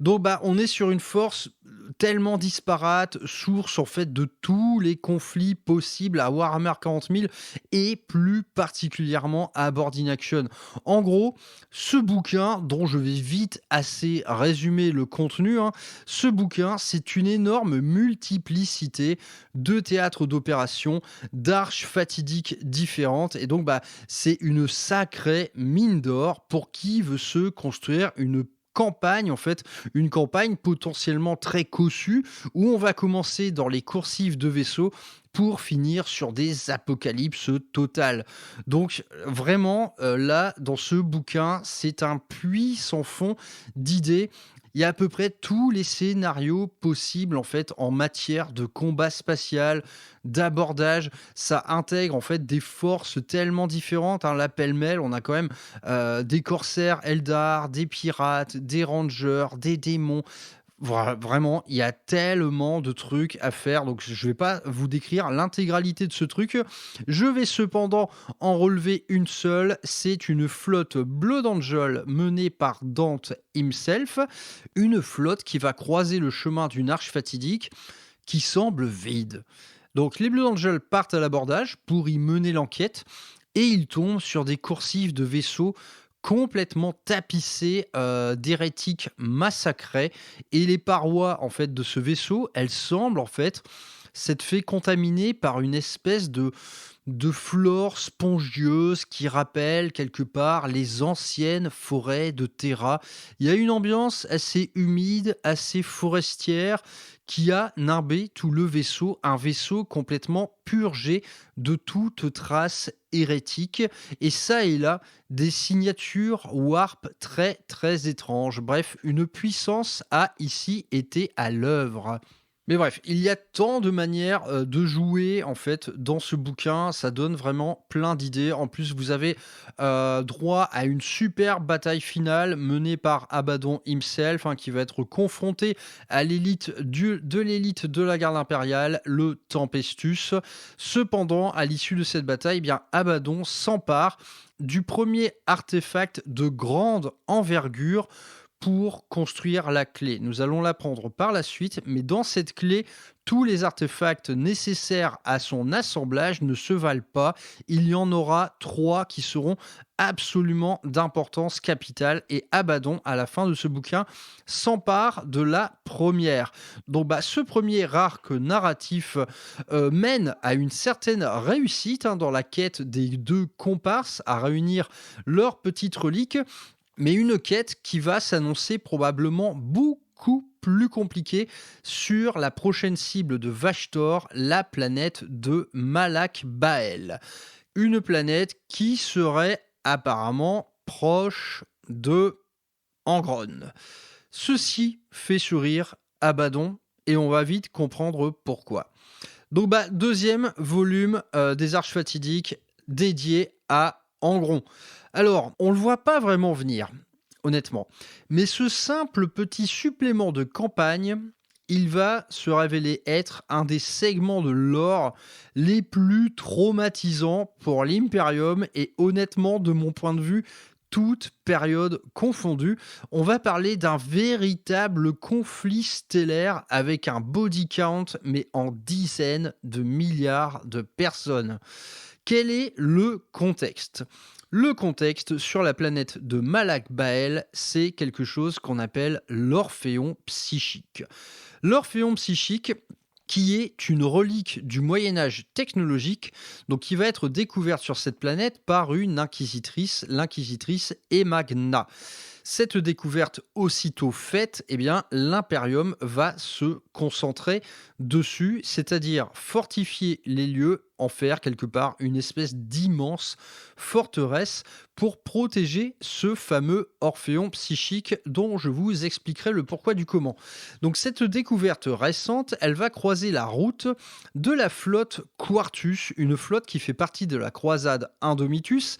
S2: Donc on est sur une force tellement disparate, source en fait de tous les conflits possibles à Warhammer 40 000 et plus particulièrement à Board in Action. En gros, ce bouquin, dont je vais vite assez résumer le contenu, ce bouquin, c'est une énorme multiplicité de théâtres d'opération, d'arches fatidiques différentes et donc c'est une sacrée mine d'or pour qui veut se construire une campagne, en fait, une campagne potentiellement très cossue où on va commencer dans les coursives de vaisseaux pour finir sur des apocalypses totales. Donc vraiment, là, dans ce bouquin, c'est un puits sans fond d'idées. Il y a à peu près tous les scénarios possibles en fait en matière de combat spatial, d'abordage. Ça intègre en fait des forces tellement différentes. La pêle-mêle, on a quand même des corsaires Eldar, des pirates, des rangers, des démons. Vraiment, il y a tellement de trucs à faire, donc je vais pas vous décrire l'intégralité de ce truc. Je vais cependant en relever une seule, c'est une flotte Blood Angel menée par Dante himself, une flotte qui va croiser le chemin d'une arche fatidique qui semble vide. Donc les Blood Angels partent à l'abordage pour y mener l'enquête et ils tombent sur des coursives de vaisseaux complètement tapissés d'hérétiques massacrés et les parois en fait de ce vaisseau, elles semblent en fait s'être fait contaminer par une espèce de flore spongieuse qui rappelle quelque part les anciennes forêts de Terra. Il y a une ambiance assez humide, assez forestière qui a nimbé tout le vaisseau, un vaisseau complètement purgé de toute trace hérétique et ça et là des signatures warp très très étranges. Bref, une puissance a ici été à l'œuvre. Mais bref, il y a tant de manières de jouer en fait dans ce bouquin, ça donne vraiment plein d'idées. En plus, vous avez droit à une super bataille finale menée par Abaddon himself, hein, qui va être confronté à l'élite de la garde impériale, le Tempestus. Cependant, à l'issue de cette bataille, eh bien Abaddon s'empare du premier artefact de grande envergure pour construire la clé. Nous allons l'apprendre par la suite, mais dans cette clé, tous les artefacts nécessaires à son assemblage ne se valent pas. Il y en aura 3 qui seront absolument d'importance capitale et Abaddon, à la fin de ce bouquin, s'empare de la première. Donc ce premier arc narratif mène à une certaine réussite, hein, dans la quête des 2 comparses à réunir leurs petites reliques, mais une quête qui va s'annoncer probablement beaucoup plus compliquée sur la prochaine cible de Vashtor, la planète de Malak Bael. Une planète qui serait apparemment proche de Angron. Ceci fait sourire Abaddon et on va vite comprendre pourquoi. Donc deuxième volume des Arches Fatidiques dédié à Angron. Alors, on ne le voit pas vraiment venir, honnêtement. Mais ce simple petit supplément de campagne, il va se révéler être un des segments de lore les plus traumatisants pour l'Imperium et honnêtement, de mon point de vue, toute période confondue. On va parler d'un véritable conflit stellaire avec un body count, mais en dizaines de milliards de personnes. Quel est le contexte ? Le contexte sur la planète de Malak Bael, c'est quelque chose qu'on appelle l'Orphéon psychique. L'Orphéon psychique, qui est une relique du Moyen-Âge technologique, donc qui va être découverte sur cette planète par une inquisitrice, l'inquisitrice Emagna. Cette découverte aussitôt faite, eh bien, l'Imperium va se concentrer dessus, c'est-à-dire fortifier les lieux, en faire quelque part une espèce d'immense forteresse pour protéger ce fameux Orphéon psychique dont je vous expliquerai le pourquoi du comment. Donc cette découverte récente, elle va croiser la route de la flotte Quartus, une flotte qui fait partie de la croisade Indomitus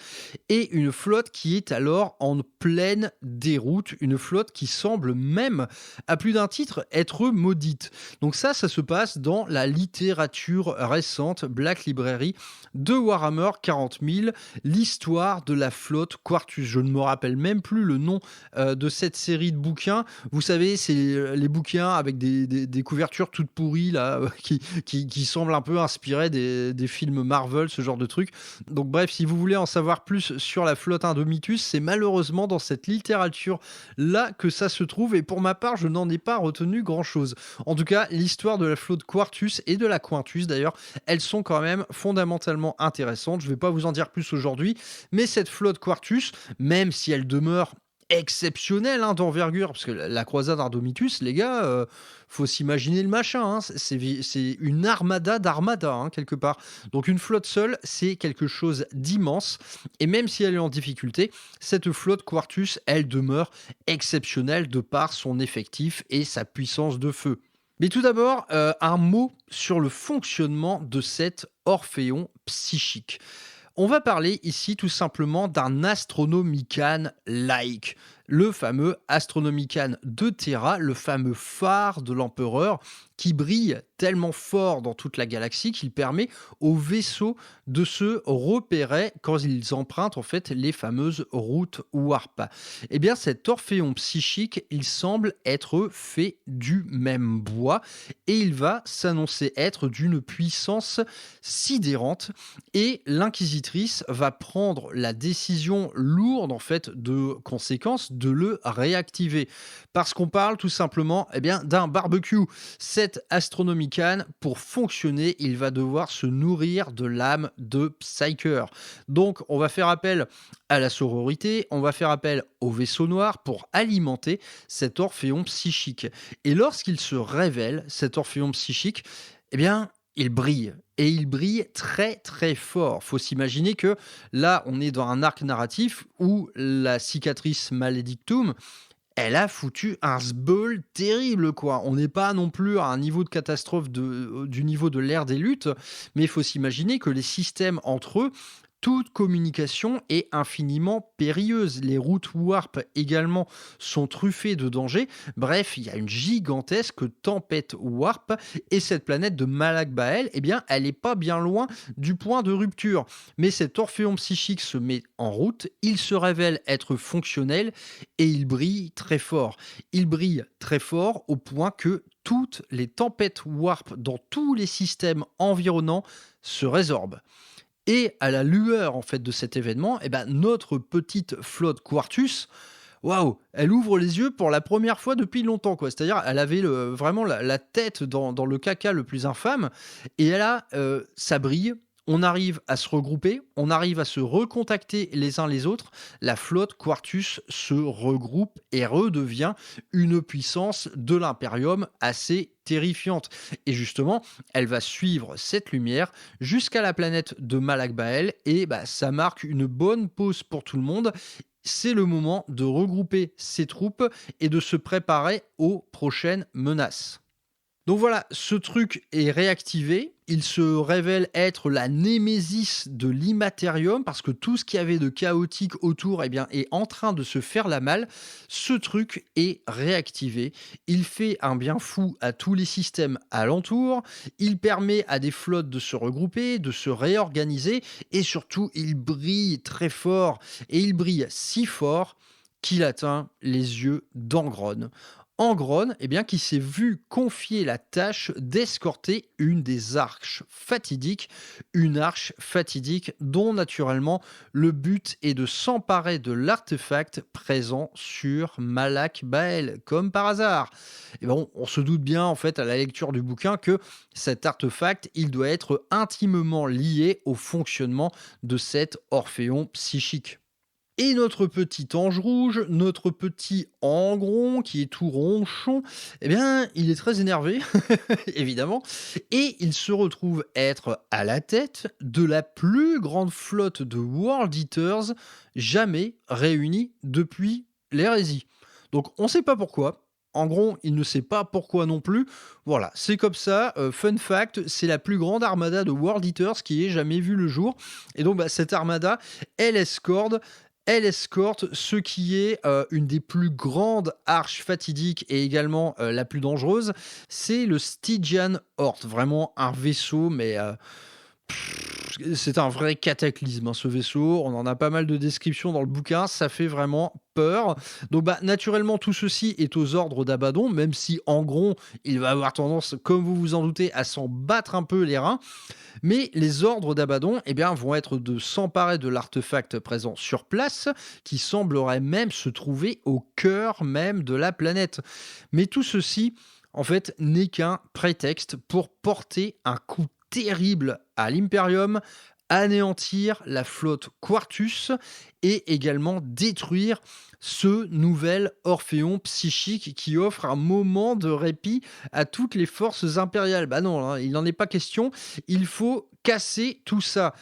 S2: et une flotte qui est alors en pleine déroute, une flotte qui semble même, à plus d'un titre, être maudite. Donc ça se passe dans la littérature récente Black Library de Warhammer 40 000, l'histoire de la flotte Quartus. Je ne me rappelle même plus le nom de cette série de bouquins. Vous savez, c'est les bouquins avec des couvertures toutes pourries là, qui semblent un peu inspirées des films Marvel, ce genre de truc. Donc bref, si vous voulez en savoir plus sur la flotte Indomitus, c'est malheureusement dans cette littérature là que ça se trouve et pour ma part, je n'en ai pas retenu grand chose. En tout cas, l'histoire de la flotte Quartus et de la Quintus d'ailleurs, elles sont quand même fondamentalement intéressantes. Je ne vais pas vous en dire plus aujourd'hui, mais cette flotte Quartus, même si elle demeure exceptionnelle, hein, d'envergure, parce que la croisade Indomitus, les gars, faut s'imaginer le machin, hein, c'est une armada d'armada, hein, quelque part. Donc une flotte seule, c'est quelque chose d'immense, et même si elle est en difficulté, cette flotte Quartus, elle demeure exceptionnelle de par son effectif et sa puissance de feu. Mais tout d'abord, un mot sur le fonctionnement de cet Orphéon psychique. On va parler ici tout simplement d'un Astronomican laïque. le fameux Astronomican de Terra, le fameux phare de l'empereur qui brille tellement fort dans toute la galaxie qu'il permet aux vaisseaux de se repérer quand ils empruntent en fait les fameuses routes warp. Eh bien, cet orphéon psychique, il semble être fait du même bois et il va s'annoncer être d'une puissance sidérante et l'inquisitrice va prendre la décision lourde en fait de conséquences de le réactiver parce qu'on parle tout simplement d'un barbecue. Cet Astronomican, pour fonctionner, il va devoir se nourrir de l'âme de Psyker. Donc, on va faire appel à la sororité, on va faire appel au vaisseau noir pour alimenter cet orphéon psychique. Et lorsqu'il se révèle, cet orphéon psychique, il brille. Et il brille très très fort. Faut s'imaginer que là, on est dans un arc narratif où la cicatrice Maledictum, elle a foutu un sbeul terrible, quoi. On n'est pas non plus à un niveau de catastrophe du niveau de l'ère des luttes, mais il faut s'imaginer que les systèmes entre eux, toute communication est infiniment périlleuse. Les routes warp également sont truffées de dangers. Bref, il y a une gigantesque tempête warp et cette planète de Malak Bael, elle n'est pas bien loin du point de rupture. Mais cet orphéon psychique se met en route, il se révèle être fonctionnel et il brille très fort. Il brille très fort au point que toutes les tempêtes warp dans tous les systèmes environnants se résorbent. Et à la lueur en fait de cet événement, notre petite flotte Quartus, waouh, elle ouvre les yeux pour la première fois depuis longtemps, quoi. C'est-à-dire, elle avait vraiment la tête dans le caca le plus infâme, et là, ça brille. On arrive à se regrouper, on arrive à se recontacter les uns les autres. La flotte Quartus se regroupe et redevient une puissance de l'Imperium assez terrifiante. Et justement, elle va suivre cette lumière jusqu'à la planète de Malak Bael et ça marque une bonne pause pour tout le monde. C'est le moment de regrouper ses troupes et de se préparer aux prochaines menaces. Donc voilà, ce truc est réactivé. Il se révèle être la némésis de l'Immaterium parce que tout ce qu'il y avait de chaotique autour est en train de se faire la malle. Ce truc est réactivé. Il fait un bien fou à tous les systèmes alentours. Il permet à des flottes de se regrouper, de se réorganiser et surtout, il brille très fort. Et il brille si fort qu'il atteint les yeux d'Angron. Angron, qui s'est vu confier la tâche d'escorter une des arches fatidiques, une arche fatidique dont naturellement le but est de s'emparer de l'artefact présent sur Malak Bael, comme par hasard. Et on se doute bien en fait à la lecture du bouquin que cet artefact, il doit être intimement lié au fonctionnement de cet orphéon psychique. Et notre petit ange rouge, notre petit Angron, qui est tout ronchon, il est très énervé, évidemment, et il se retrouve être à la tête de la plus grande flotte de World Eaters jamais réunie depuis l'hérésie. Donc on ne sait pas pourquoi. Angron, il ne sait pas pourquoi non plus. Voilà, c'est comme ça. Fun fact, c'est la plus grande armada de World Eaters qui ait jamais vu le jour. Et donc cette armada, elle escorte ce qui est une des plus grandes arches fatidiques et également la plus dangereuse, c'est le Stygian Horde. Vraiment un vaisseau, mais c'est un vrai cataclysme, ce vaisseau. On en a pas mal de descriptions dans le bouquin, ça fait vraiment peur. Donc naturellement, tout ceci est aux ordres d'Abaddon, même si Angron, il va avoir tendance, comme vous vous en doutez, à s'en battre un peu les reins. Mais les ordres d'Abaddon vont être de s'emparer de l'artefact présent sur place, qui semblerait même se trouver au cœur même de la planète. Mais tout ceci, en fait, n'est qu'un prétexte pour porter un coup terrible à l'Imperium, anéantir la flotte Quartus et également détruire ce nouvel orphéon psychique qui offre un moment de répit à toutes les forces impériales. Non, il n'en est pas question, il faut casser tout ça.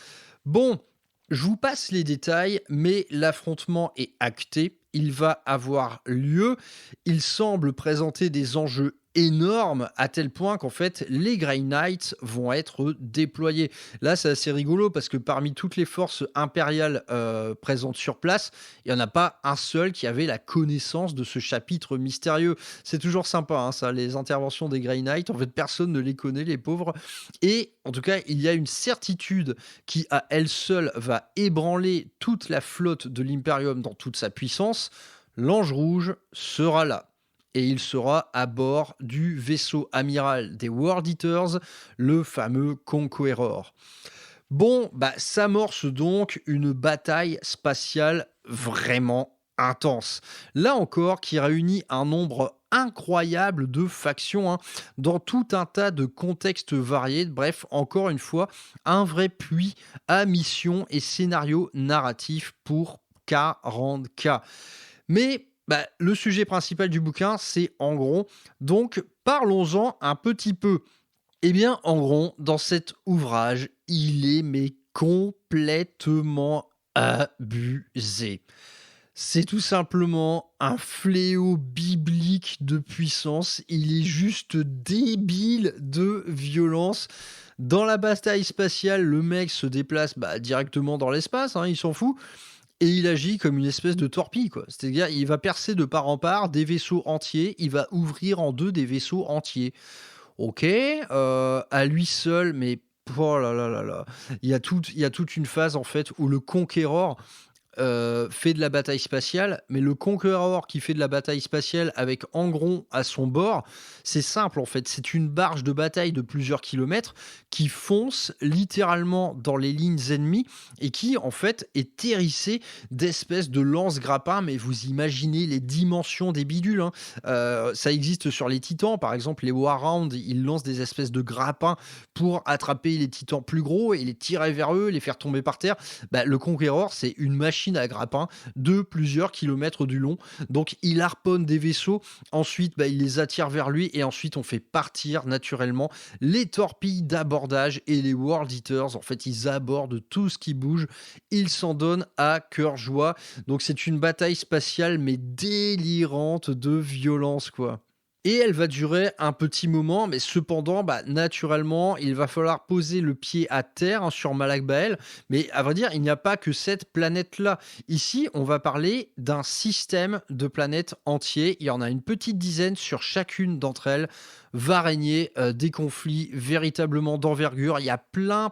S2: Bon, je vous passe les détails, mais l'affrontement est acté. Il va avoir lieu. Il semble présenter des enjeux énorme à tel point qu'en fait les Grey Knights vont être déployés. Là, c'est assez rigolo parce que parmi toutes les forces impériales présentes sur place, il n'y en a pas un seul qui avait la connaissance de ce chapitre mystérieux. C'est toujours sympa, hein, ça, les interventions des Grey Knights. En fait, personne ne les connaît, les pauvres. Et en tout cas, il y a une certitude qui, à elle seule, va ébranler toute la flotte de l'Imperium dans toute sa puissance. L'Ange Rouge sera là. Et il sera à bord du vaisseau amiral des World Eaters, le fameux Conqueror. Bon, s'amorce donc une bataille spatiale vraiment intense. Là encore, qui réunit un nombre incroyable de factions, hein, dans tout un tas de contextes variés. Bref, encore une fois, un vrai puits à mission et scénario narratif pour 40K. Mais le sujet principal du bouquin, c'est en gros, donc parlons-en un petit peu. Eh bien, en gros, dans cet ouvrage, il est mais complètement abusé. C'est tout simplement un fléau biblique de puissance. Il est juste débile de violence. Dans la bataille spatiale, le mec se déplace directement dans l'espace, hein, il s'en fout. Et il agit comme une espèce de torpille, quoi. C'est-à-dire, il va percer de part en part des vaisseaux entiers, il va ouvrir en deux des vaisseaux entiers. Ok, à lui seul, mais oh là là là là. Il y a toute une phase, en fait, où le Conqueror fait de la bataille spatiale, mais le Conqueror qui fait de la bataille spatiale avec Angron à son bord, c'est simple en fait, c'est une barge de bataille de plusieurs kilomètres qui fonce littéralement dans les lignes ennemies et qui en fait est hérissée d'espèces de lance-grappins, mais vous imaginez les dimensions des bidules, hein. Ça existe sur les titans, par exemple les Warhounds, ils lancent des espèces de grappins pour attraper les titans plus gros et les tirer vers eux, les faire tomber par terre. Le Conqueror, c'est une machine à grappin de plusieurs kilomètres du long. Donc il harponne des vaisseaux, ensuite il les attire vers lui et ensuite on fait partir naturellement les torpilles d'abordage et les World Eaters. En fait, ils abordent tout ce qui bouge. Ils s'en donnent à cœur joie. Donc c'est une bataille spatiale mais délirante de violence, quoi. Et elle va durer un petit moment, mais cependant, naturellement, il va falloir poser le pied à terre, hein, sur Malak Bael. Mais à vrai dire, il n'y a pas que cette planète-là. Ici, on va parler d'un système de planètes entier. Il y en a une petite dizaine sur chacune d'entre elles. Va régner des conflits véritablement d'envergure. Il y a plein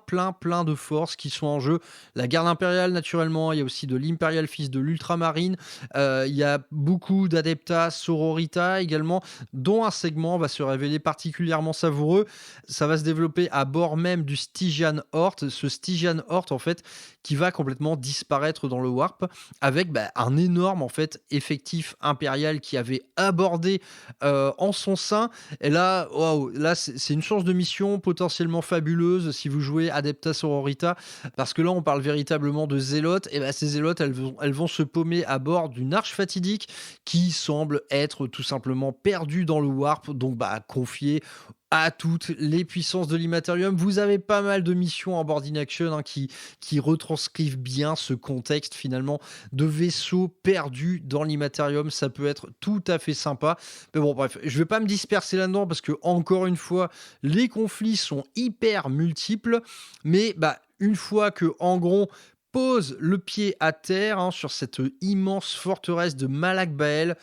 S2: de forces qui sont en jeu. La garde impériale, naturellement. Il y a aussi de l'Imperial Fist, de l'Ultramarine. Il y a beaucoup d'Adepta Sororita également, dont un segment va se révéler particulièrement savoureux. Ça va se développer à bord même du Stygian Horde. Ce Stygian Horde, en fait, qui va complètement disparaître dans le Warp, avec un énorme, en fait, effectif impérial qui avait abordé en son sein. Et là, waouh, là, c'est une chance de mission potentiellement fabuleuse si vous jouez Adepta Sororita, parce que là, on parle véritablement de zélotes. Et ces zélotes, elles vont se paumer à bord d'une arche fatidique qui semble être tout simplement perdue dans le Warp, donc confiée à toutes les puissances de l'Immaterium. Vous avez pas mal de missions en boarding action, hein, qui retranscrivent bien ce contexte finalement de vaisseaux perdus dans l'Immaterium. Ça peut être tout à fait sympa. Mais bon, bref, je vais pas me disperser là-dedans parce que, encore une fois, les conflits sont hyper multiples. Mais une fois que Angron pose le pied à terre, hein, sur cette immense forteresse de Malak Bael,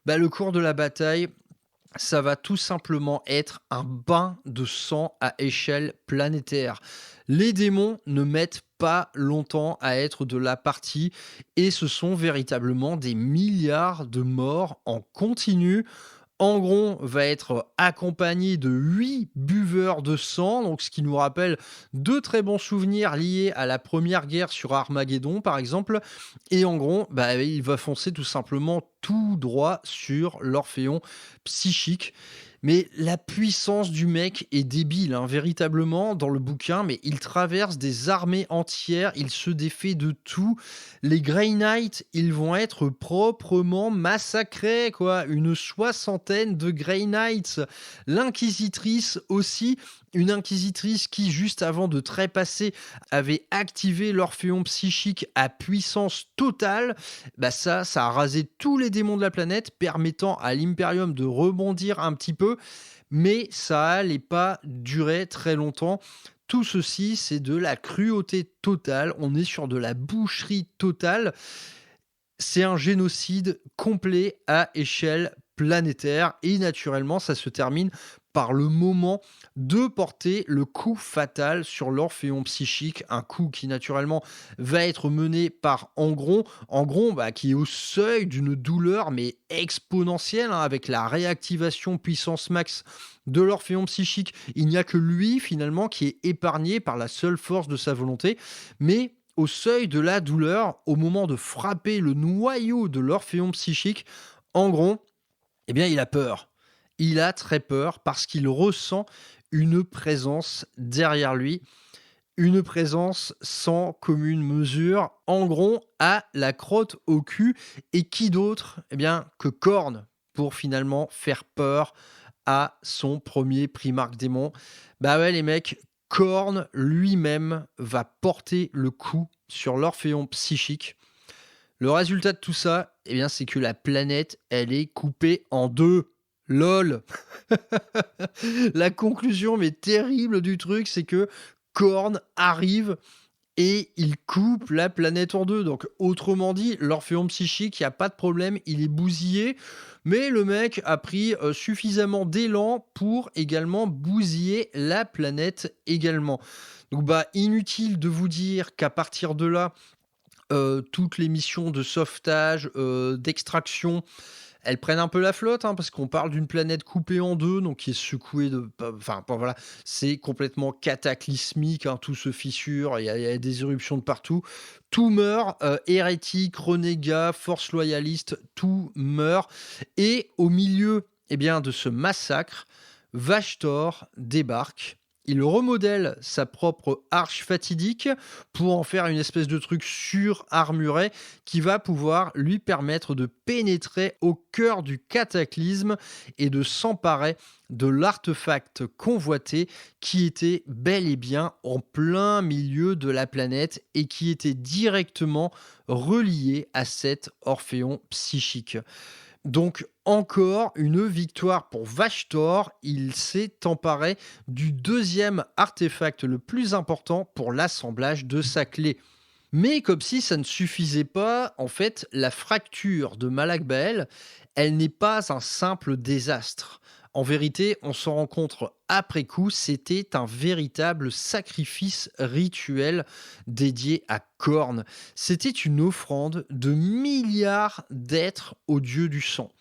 S2: le cours de la bataille, ça va tout simplement être un bain de sang à échelle planétaire. Les démons ne mettent pas longtemps à être de la partie et ce sont véritablement des milliards de morts en continu. Angron va être accompagné de 8 buveurs de sang, donc ce qui nous rappelle de très bons souvenirs liés à la première guerre sur Armageddon, par exemple. Et Angron, il va foncer tout simplement tout droit sur l'Orphéon psychique. Mais la puissance du mec est débile, hein, véritablement, dans le bouquin, mais il traverse des armées entières, il se défait de tout. Les Grey Knights, ils vont être proprement massacrés, quoi. Une soixantaine de Grey Knights. L'Inquisitrice aussi, Une inquisitrice qui, juste avant de trépasser, avait activé l'Orphéon psychique à puissance totale. Ça a rasé tous les démons de la planète, permettant à l'Imperium de rebondir un petit peu. Mais ça allait pas durer très longtemps. Tout ceci, c'est de la cruauté totale. On est sur de la boucherie totale. C'est un génocide complet à échelle planétaire et naturellement, ça se termine par le moment de porter le coup fatal sur l'Orphéon psychique, un coup qui naturellement va être mené par Angron qui est au seuil d'une douleur mais exponentielle avec la réactivation puissance max de l'Orphéon psychique. Il n'y a que lui finalement qui est épargné par la seule force de sa volonté, mais au seuil de la douleur, au moment de frapper le noyau de l'Orphéon psychique, Angron, il a peur. Il a très peur parce qu'il ressent une présence derrière lui, une présence sans commune mesure. Angron a la crotte au cul et qui d'autre que Khorne pour finalement faire peur à son premier Primarque démon. Les mecs, Khorne lui-même va porter le coup sur l'Orphéon psychique. Le résultat de tout ça, c'est que la planète, elle est coupée en deux. LOL. La conclusion, mais terrible du truc, c'est que Khorne arrive et il coupe la planète en deux. Donc, autrement dit, l'Orphéon psychique, il n'y a pas de problème, il est bousillé. Mais le mec a pris suffisamment d'élan pour également bousiller la planète également. Donc, inutile de vous dire qu'à partir de là, toutes les missions de sauvetage, d'extraction, elles prennent un peu la flotte, parce qu'on parle d'une planète coupée en deux, donc qui est secouée de... voilà, c'est complètement cataclysmique, tout se fissure, il y a des éruptions de partout. Tout meurt, hérétiques, renégats, forces loyalistes, tout meurt. Et au milieu de ce massacre, Vashtor débarque. Il remodèle sa propre arche fatidique pour en faire une espèce de truc surarmuré qui va pouvoir lui permettre de pénétrer au cœur du cataclysme et de s'emparer de l'artefact convoité qui était bel et bien en plein milieu de la planète et qui était directement relié à cet Orphéon psychique. Donc encore une victoire pour Vashtor, il s'est emparé du deuxième artefact le plus important pour l'assemblage de sa clé. Mais comme si ça ne suffisait pas, en fait, la fracture de Malak Bael, elle n'est pas un simple désastre. En vérité, on s'en rend compte après coup, c'était un véritable sacrifice rituel dédié à Khorne. C'était une offrande de milliards d'êtres au dieu du sang.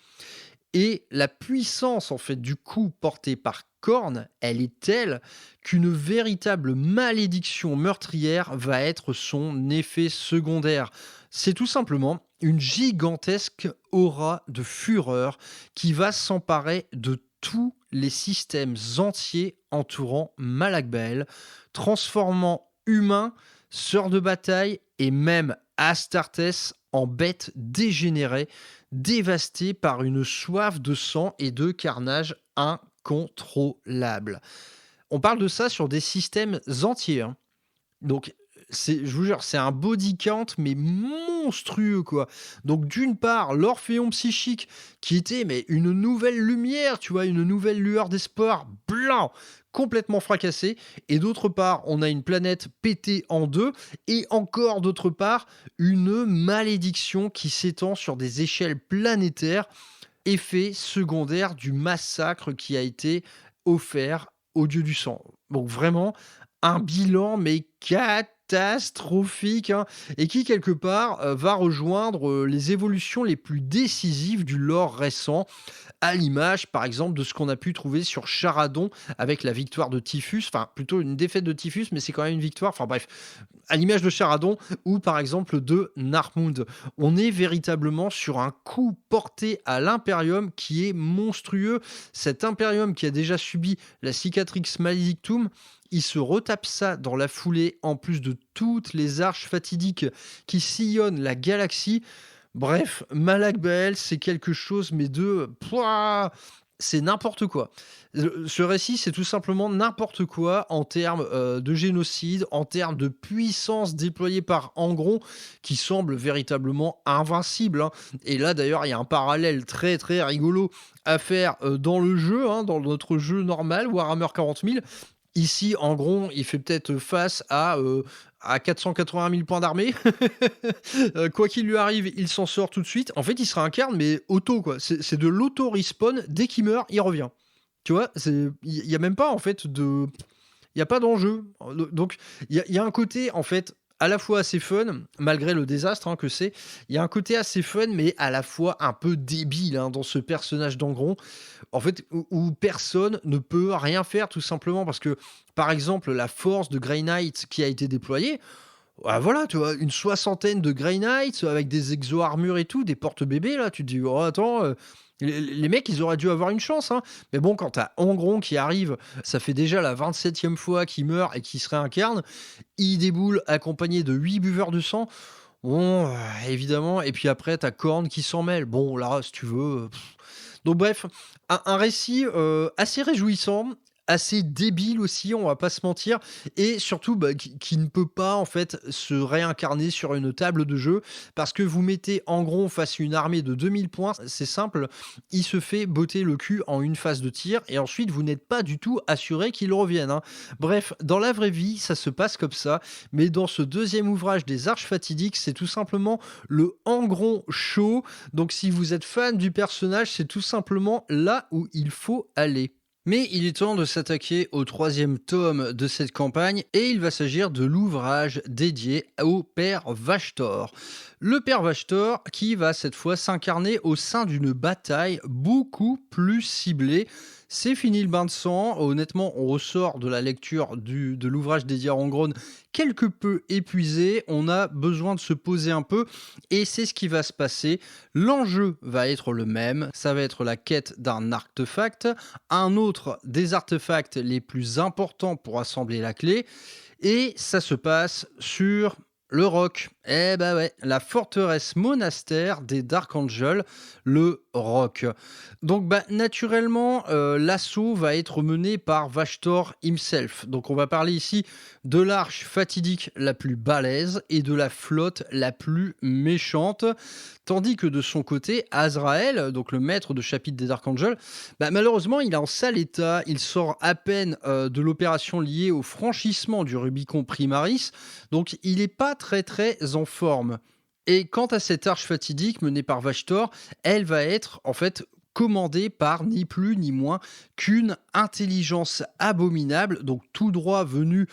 S2: Et la puissance, en fait, du coup porté par Khorne, elle est telle qu'une véritable malédiction meurtrière va être son effet secondaire. C'est tout simplement une gigantesque aura de fureur qui va s'emparer de tous les systèmes entiers entourant Malak Bael, transformant humains, sœurs de bataille et même Astartes en bêtes dégénérées, dévastées par une soif de sang et de carnage incontrôlable. On parle de ça sur des systèmes entiers. Donc, je vous jure, c'est un body count, mais monstrueux, quoi. Donc, d'une part, l'Orphéon psychique, qui était une nouvelle lumière, tu vois, une nouvelle lueur d'espoir, blanc, complètement fracassé. Et d'autre part, on a une planète pétée en deux. Et encore d'autre part, une malédiction qui s'étend sur des échelles planétaires, effet secondaire du massacre qui a été offert au dieu du sang. Donc, vraiment, un bilan, mais catastrophique, et qui, quelque part, va rejoindre les évolutions les plus décisives du lore récent, à l'image, par exemple, de ce qu'on a pu trouver sur Charadon avec la victoire de Typhus, enfin, plutôt une défaite de Typhus, mais c'est quand même une victoire, enfin bref, à l'image de Charadon, ou par exemple de Narmund. On est véritablement sur un coup porté à l'Imperium qui est monstrueux. Cet Imperium qui a déjà subi la Cicatrix Maledictum, il se retape ça dans la foulée, en plus de toutes les arches fatidiques qui sillonnent la galaxie. Bref, Malak Bael, c'est quelque chose, mais de... c'est n'importe quoi. Ce récit, c'est tout simplement n'importe quoi en termes de génocide, en termes de puissance déployée par Angron, qui semble véritablement invincible, hein. Et là, d'ailleurs, il y a un parallèle très très rigolo à faire dans le jeu, hein, dans notre jeu normal, Warhammer 40 000. Ici, Angron, il fait peut-être face à 480 000 points d'armée. Quoi qu'il lui arrive, il s'en sort tout de suite. En fait, il se réincarne, mais auto, quoi. C'est de l'auto-respawn. Dès qu'il meurt, il revient. Tu vois, il n'y a même pas, en fait, il y a pas d'enjeu. Donc, il y a un côté, en fait, à la fois assez fun, malgré le désastre hein, que c'est. Il y a un côté assez fun, mais à la fois un peu débile hein, dans ce personnage d'Angron. En fait, où personne ne peut rien faire, tout simplement, parce que, par exemple, la force de Grey Knight qui a été déployée, ah, voilà, tu vois, une soixantaine de Grey Knights avec des exo-armures et tout, des porte-bébés, là, tu te dis, oh, attends, les mecs, ils auraient dû avoir une chance, hein. Mais bon, quand t'as Angron qui arrive, ça fait déjà la 27e fois qu'il meurt et qu'il se réincarne, il déboule accompagné de 8 buveurs de sang. Bon, évidemment, et puis après, t'as Korn qui s'en mêle. Bon, là, si tu veux. Donc, bref, un récit assez réjouissant, assez débile aussi, on va pas se mentir, et surtout qui ne peut pas en fait se réincarner sur une table de jeu parce que vous mettez Angron face à une armée de 2000 points, c'est simple, il se fait botter le cul en une phase de tir et ensuite vous n'êtes pas du tout assuré qu'il revienne, hein. Bref, dans la vraie vie, ça se passe comme ça, mais dans ce deuxième ouvrage des Arches Fatidiques, c'est tout simplement le Angron show. Donc si vous êtes fan du personnage, c'est tout simplement là où il faut aller. Mais il est temps de s'attaquer au troisième tome de cette campagne et il va s'agir de l'ouvrage dédié au père Vashtor. Le père Vashtor qui va cette fois s'incarner au sein d'une bataille beaucoup plus ciblée. C'est fini le bain de sang. Honnêtement, on ressort de la lecture de l'ouvrage dédié à Angron quelque peu épuisé. On a besoin de se poser un peu et c'est ce qui va se passer. L'enjeu va être le même. Ça va être la quête d'un artefact, un autre des artefacts les plus importants pour assembler la clé. Et ça se passe sur le Roc. Eh ben ouais, la forteresse monastère des Dark Angels, le Roc. Donc naturellement, l'assaut va être mené par Vashtor himself. Donc on va parler ici de l'arche fatidique la plus balèze et de la flotte la plus méchante. Tandis que de son côté, Azrael, donc le maître de chapitre des Dark Angels, malheureusement, il est en sale état. Il sort à peine de l'opération liée au franchissement du Rubicon Primaris. Donc, il n'est pas très, très en forme. Et quant à cette arche fatidique menée par Vashtor, elle va être en fait commandée par ni plus ni moins qu'une intelligence abominable, donc tout droit venu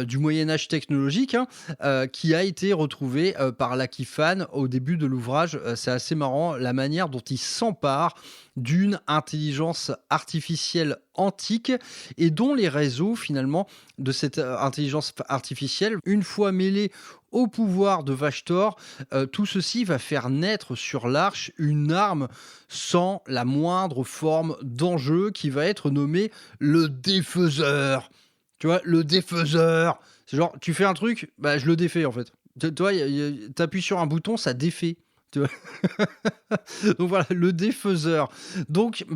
S2: du Moyen-Âge technologique, hein, qui a été retrouvée par l'Akifan au début de l'ouvrage. C'est assez marrant la manière dont il s'empare d'une intelligence artificielle antique et dont les réseaux finalement de cette intelligence artificielle, une fois mêlés au pouvoir de Vashtor, tout ceci va faire naître sur l'arche une arme sans la moindre forme d'enjeu qui va être nommée le défaiseur. Tu vois, le défaiseur. C'est genre, tu fais un truc, je le défais en fait. Tu vois, t'appuies sur un bouton, ça défait. Tu vois. Donc voilà, le défaiseur. Donc,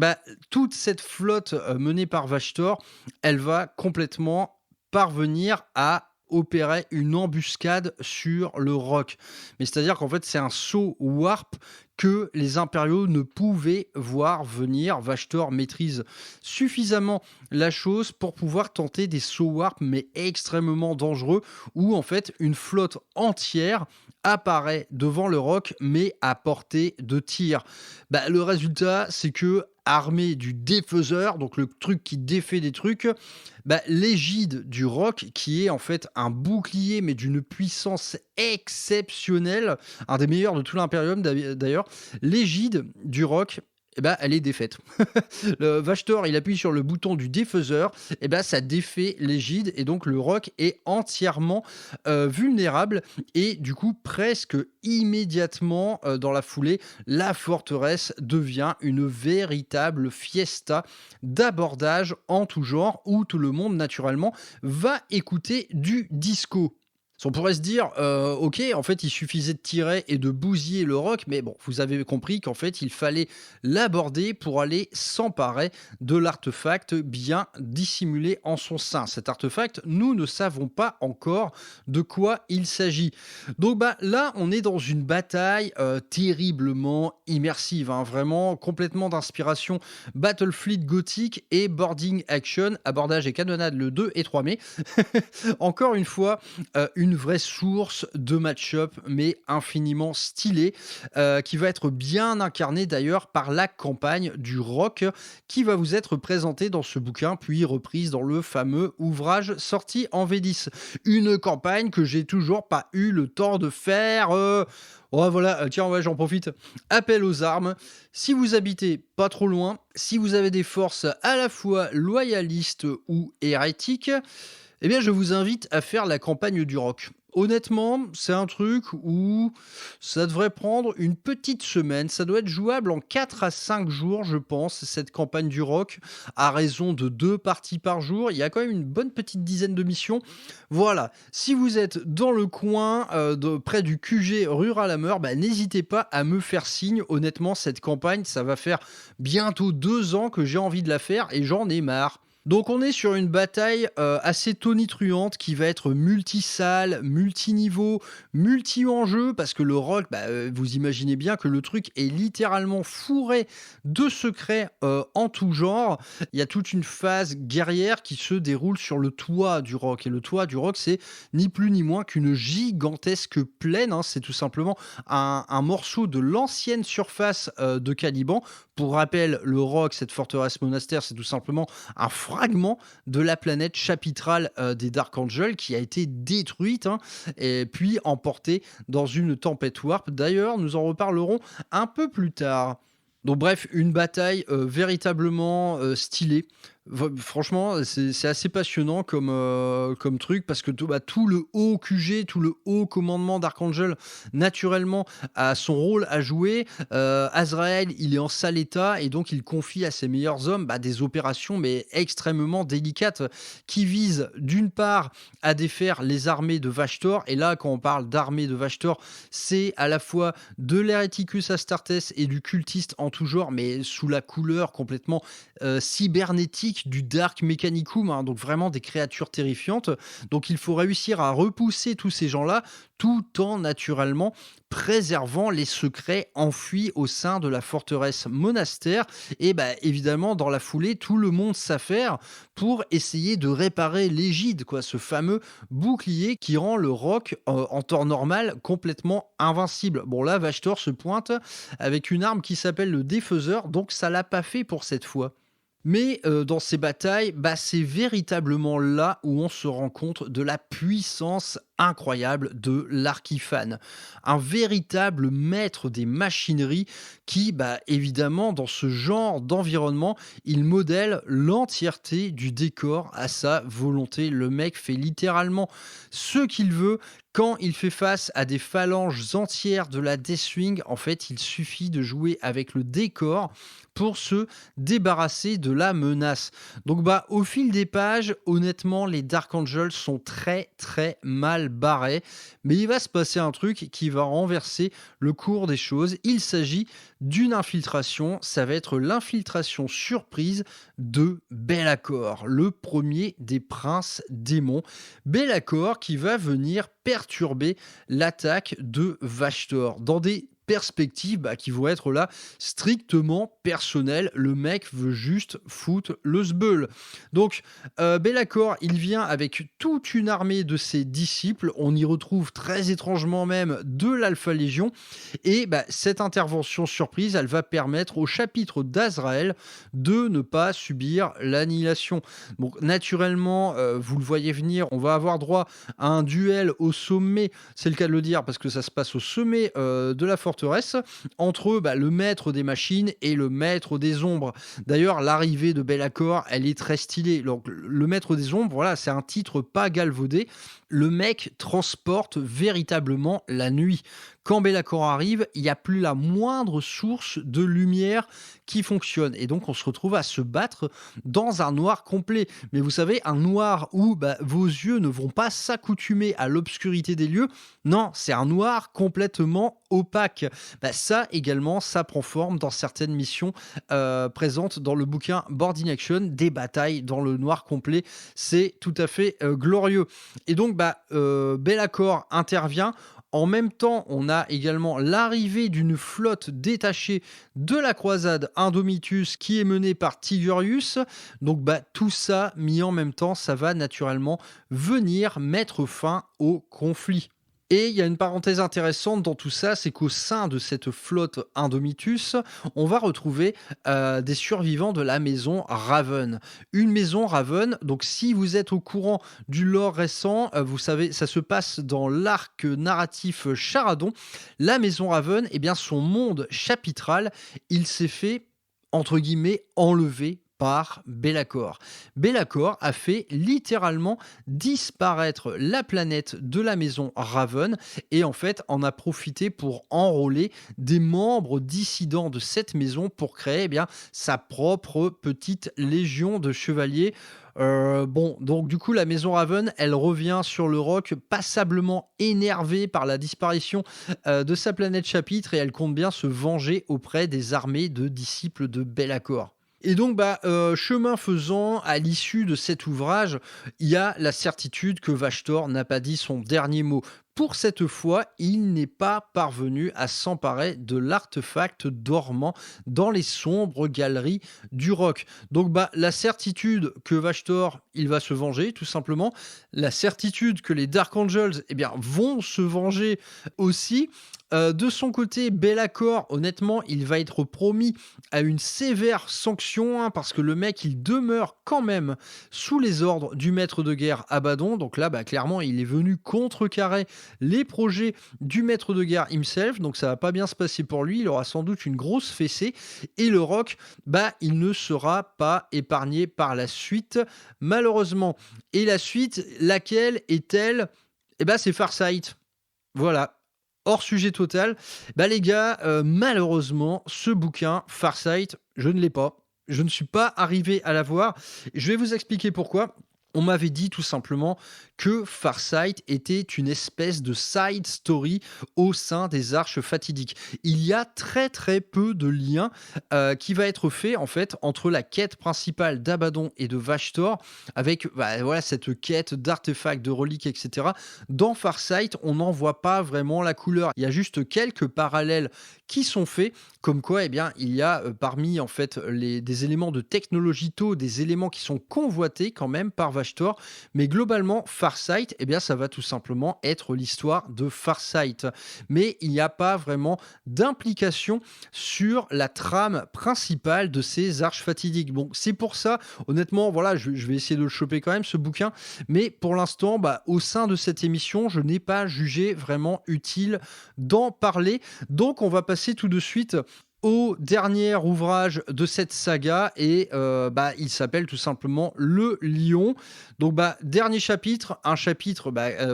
S2: toute cette flotte menée par Vashtor, elle va complètement parvenir à opérer une embuscade sur le Roc. Mais c'est-à-dire qu'en fait, c'est un saut warp que les impériaux ne pouvaient voir venir. Vashtor maîtrise suffisamment la chose pour pouvoir tenter des sauts warp, mais extrêmement dangereux, où en fait, une flotte entière apparaît devant le Roc, mais à portée de tir. Le résultat, c'est que armé du défaiseur, donc le truc qui défait des trucs, l'égide du Roc, qui est en fait un bouclier, mais d'une puissance exceptionnelle, un des meilleurs de tout l'Imperium d'ailleurs, l'égide du Roc, elle est défaite. Le Vashtor, il appuie sur le bouton du défaiseur, ça défait l'égide, et donc le Roc est entièrement vulnérable, et du coup, presque immédiatement, dans la foulée, la forteresse devient une véritable fiesta d'abordage en tout genre, où tout le monde, naturellement, va écouter du disco. On pourrait se dire, OK, en fait, il suffisait de tirer et de bousiller le roc, mais bon, vous avez compris qu'en fait, il fallait l'aborder pour aller s'emparer de l'artefact bien dissimulé en son sein. Cet artefact, nous ne savons pas encore de quoi il s'agit. Donc bah, là, on est dans une bataille, terriblement immersive, hein, vraiment complètement d'inspiration Battlefleet gothique et boarding action, abordage et canonnade le 2 et 3 mai. Encore une fois, une vraie source de match-up, mais infiniment stylée, qui va être bien incarnée d'ailleurs par la campagne du rock qui va vous être présentée dans ce bouquin, puis reprise dans le fameux ouvrage sorti en V10. Une campagne que j'ai toujours pas eu le temps de faire. Oh voilà, tiens, ouais, j'en profite. Appel aux armes. Si vous habitez pas trop loin, si vous avez des forces à la fois loyalistes ou hérétiques, eh bien, je vous invite à faire la campagne du rock. Honnêtement, c'est un truc où ça devrait prendre une petite semaine. Ça doit être jouable en 4 à 5 jours, je pense, cette campagne du rock, à raison de 2 parties par jour. Il y a quand même une bonne petite dizaine de missions. Voilà, si vous êtes dans le coin, près du QG Rural-Hammer, bah, n'hésitez pas à me faire signe. Honnêtement, cette campagne, ça va faire bientôt 2 ans que j'ai envie de la faire et j'en ai marre. Donc on est sur une bataille assez tonitruante qui va être multi-salle, multi-niveau, multi-enjeu, parce que le rock, bah, vous imaginez bien que le truc est littéralement fourré de secrets en tout genre. Il y a toute une phase guerrière qui se déroule sur le toit du rock. Et le toit du rock, c'est ni plus ni moins qu'une gigantesque plaine, hein. C'est tout simplement un morceau de l'ancienne surface de Caliban. Pour rappel, le rock, cette forteresse monastère, c'est tout simplement un fragment de la planète chapitrale des Dark Angels qui a été détruite, hein, et puis emportée dans une tempête warp. D'ailleurs, nous en reparlerons un peu plus tard. Donc bref, une bataille véritablement stylée. Franchement, c'est assez passionnant comme truc parce que tout le haut QG, tout le haut commandement d'Archangel, naturellement, a son rôle à jouer. Azrael, il est en sale état et donc il confie à ses meilleurs hommes des opérations mais extrêmement délicates qui visent d'une part à défaire les armées de Vashtor. Et là, quand on parle d'armée de Vashtor, c'est à la fois de l'Hereticus Astartes et du cultiste en tout genre, mais sous la couleur complètement cybernétique du Dark Mechanicum, hein, donc vraiment des créatures terrifiantes. Donc il faut réussir à repousser tous ces gens-là tout en naturellement préservant les secrets enfouis au sein de la forteresse monastère. Et évidemment, dans la foulée, tout le monde s'affaire pour essayer de réparer l'égide, ce fameux bouclier qui rend le roc en temps normal complètement invincible. Bon là, Vashtor se pointe avec une arme qui s'appelle le défaiseur, donc ça l'a pas fait pour cette fois. Mais dans ces batailles, c'est véritablement là où on se rend compte de la puissance incroyable de l'Archifan. Un véritable maître des machineries qui, évidemment, dans ce genre d'environnement, il modèle l'entièreté du décor à sa volonté. Le mec fait littéralement ce qu'il veut. Quand il fait face à des phalanges entières de la Deathwing, en fait, il suffit de jouer avec le décor pour se débarrasser de la menace. Donc au fil des pages, honnêtement, les Dark Angels sont très très mal barrés, mais il va se passer un truc qui va renverser le cours des choses. Il s'agit d'une infiltration, ça va être l'infiltration surprise de Be'lakor, le premier des princes démons. Be'lakor qui va venir perturber l'attaque de Vashtor dans des perspectives qui vont être là strictement personnelles. Le mec veut juste foutre le sbeul. Donc Be'lakor, il vient avec toute une armée de ses disciples. On y retrouve très étrangement même de l'Alpha Légion. Et cette intervention surprise, elle va permettre au chapitre d'Azrael de ne pas subir l'annihilation. Donc naturellement, vous le voyez venir, on va avoir droit à un duel au sommet, c'est le cas de le dire parce que ça se passe au sommet de la forteresse forteresse entre le maître des machines et le maître des ombres. D'ailleurs, l'arrivée de Be'lakor, elle est très stylée. Donc, le maître des ombres, voilà, c'est un titre pas galvaudé. Le mec transporte véritablement la nuit. Quand Be'lakor arrive, il n'y a plus la moindre source de lumière qui fonctionne. Et donc, on se retrouve à se battre dans un noir complet. Mais vous savez, un noir où vos yeux ne vont pas s'accoutumer à l'obscurité des lieux. Non, c'est un noir complètement opaque. Ça également, ça prend forme dans certaines missions présentes dans le bouquin Board in Action, des batailles dans le noir complet. C'est tout à fait glorieux. Et donc, Be'lakor intervient. En même temps, on a également l'arrivée d'une flotte détachée de la croisade Indomitus qui est menée par Tigurius. Donc tout ça mis en même temps, ça va naturellement venir mettre fin au conflit. Et il y a une parenthèse intéressante dans tout ça, c'est qu'au sein de cette flotte Indomitus, on va retrouver des survivants de la maison Raven. Une maison Raven, donc si vous êtes au courant du lore récent, vous savez, ça se passe dans l'arc narratif Charadon. La maison Raven, son monde chapitral, il s'est fait, entre guillemets, enlever par Be'lakor. Be'lakor a fait littéralement disparaître la planète de la maison Raven et en fait en a profité pour enrôler des membres dissidents de cette maison pour créer sa propre petite légion de chevaliers. Donc du coup la maison Raven, elle revient sur le roc passablement énervée par la disparition de sa planète chapitre et elle compte bien se venger auprès des armées de disciples de Be'lakor. Et donc, chemin faisant, à l'issue de cet ouvrage, il y a la certitude que Vashtor n'a pas dit son dernier mot. Pour cette fois, il n'est pas parvenu à s'emparer de l'artefact dormant dans les sombres galeries du roc. Donc, la certitude que Vashtor, il va se venger, tout simplement. La certitude que les Dark Angels, vont se venger aussi. De son côté, Be'lakor, honnêtement, il va être promis à une sévère sanction parce que le mec, il demeure quand même sous les ordres du maître de guerre Abaddon. Donc là, clairement, il est venu contrecarrer les projets du maître de guerre himself. Donc ça va pas bien se passer pour lui. Il aura sans doute une grosse fessée. Et le roc, il ne sera pas épargné par la suite, malheureusement. Et la suite, laquelle est-elle ? C'est Farsight. Voilà. Hors sujet total, les gars, malheureusement, ce bouquin, Farsight, je ne l'ai pas. Je ne suis pas arrivé à l'avoir. Je vais vous expliquer pourquoi. On m'avait dit tout simplement que Farsight était une espèce de side story au sein des Arches Fatidiques. Il y a très très peu de liens qui va être fait en fait entre la quête principale d'Abaddon et de Vashtor avec cette quête d'artefacts, de reliques, etc. Dans Farsight, on n'en voit pas vraiment la couleur. Il y a juste quelques parallèles qui sont faits, comme quoi il y a parmi en fait des éléments de technologie tôt, des éléments qui sont convoités quand même par Vashtor, mais globalement Farsight, ça va tout simplement être l'histoire de Farsight. Mais il n'y a pas vraiment d'implication sur la trame principale de ces arches fatidiques. Bon, c'est pour ça, honnêtement, je vais essayer de le choper quand même, ce bouquin. Mais pour l'instant, au sein de cette émission, je n'ai pas jugé vraiment utile d'en parler. Donc, on va passer tout de suite au dernier ouvrage de cette saga et il s'appelle tout simplement Le Lion. Donc dernier chapitre, un chapitre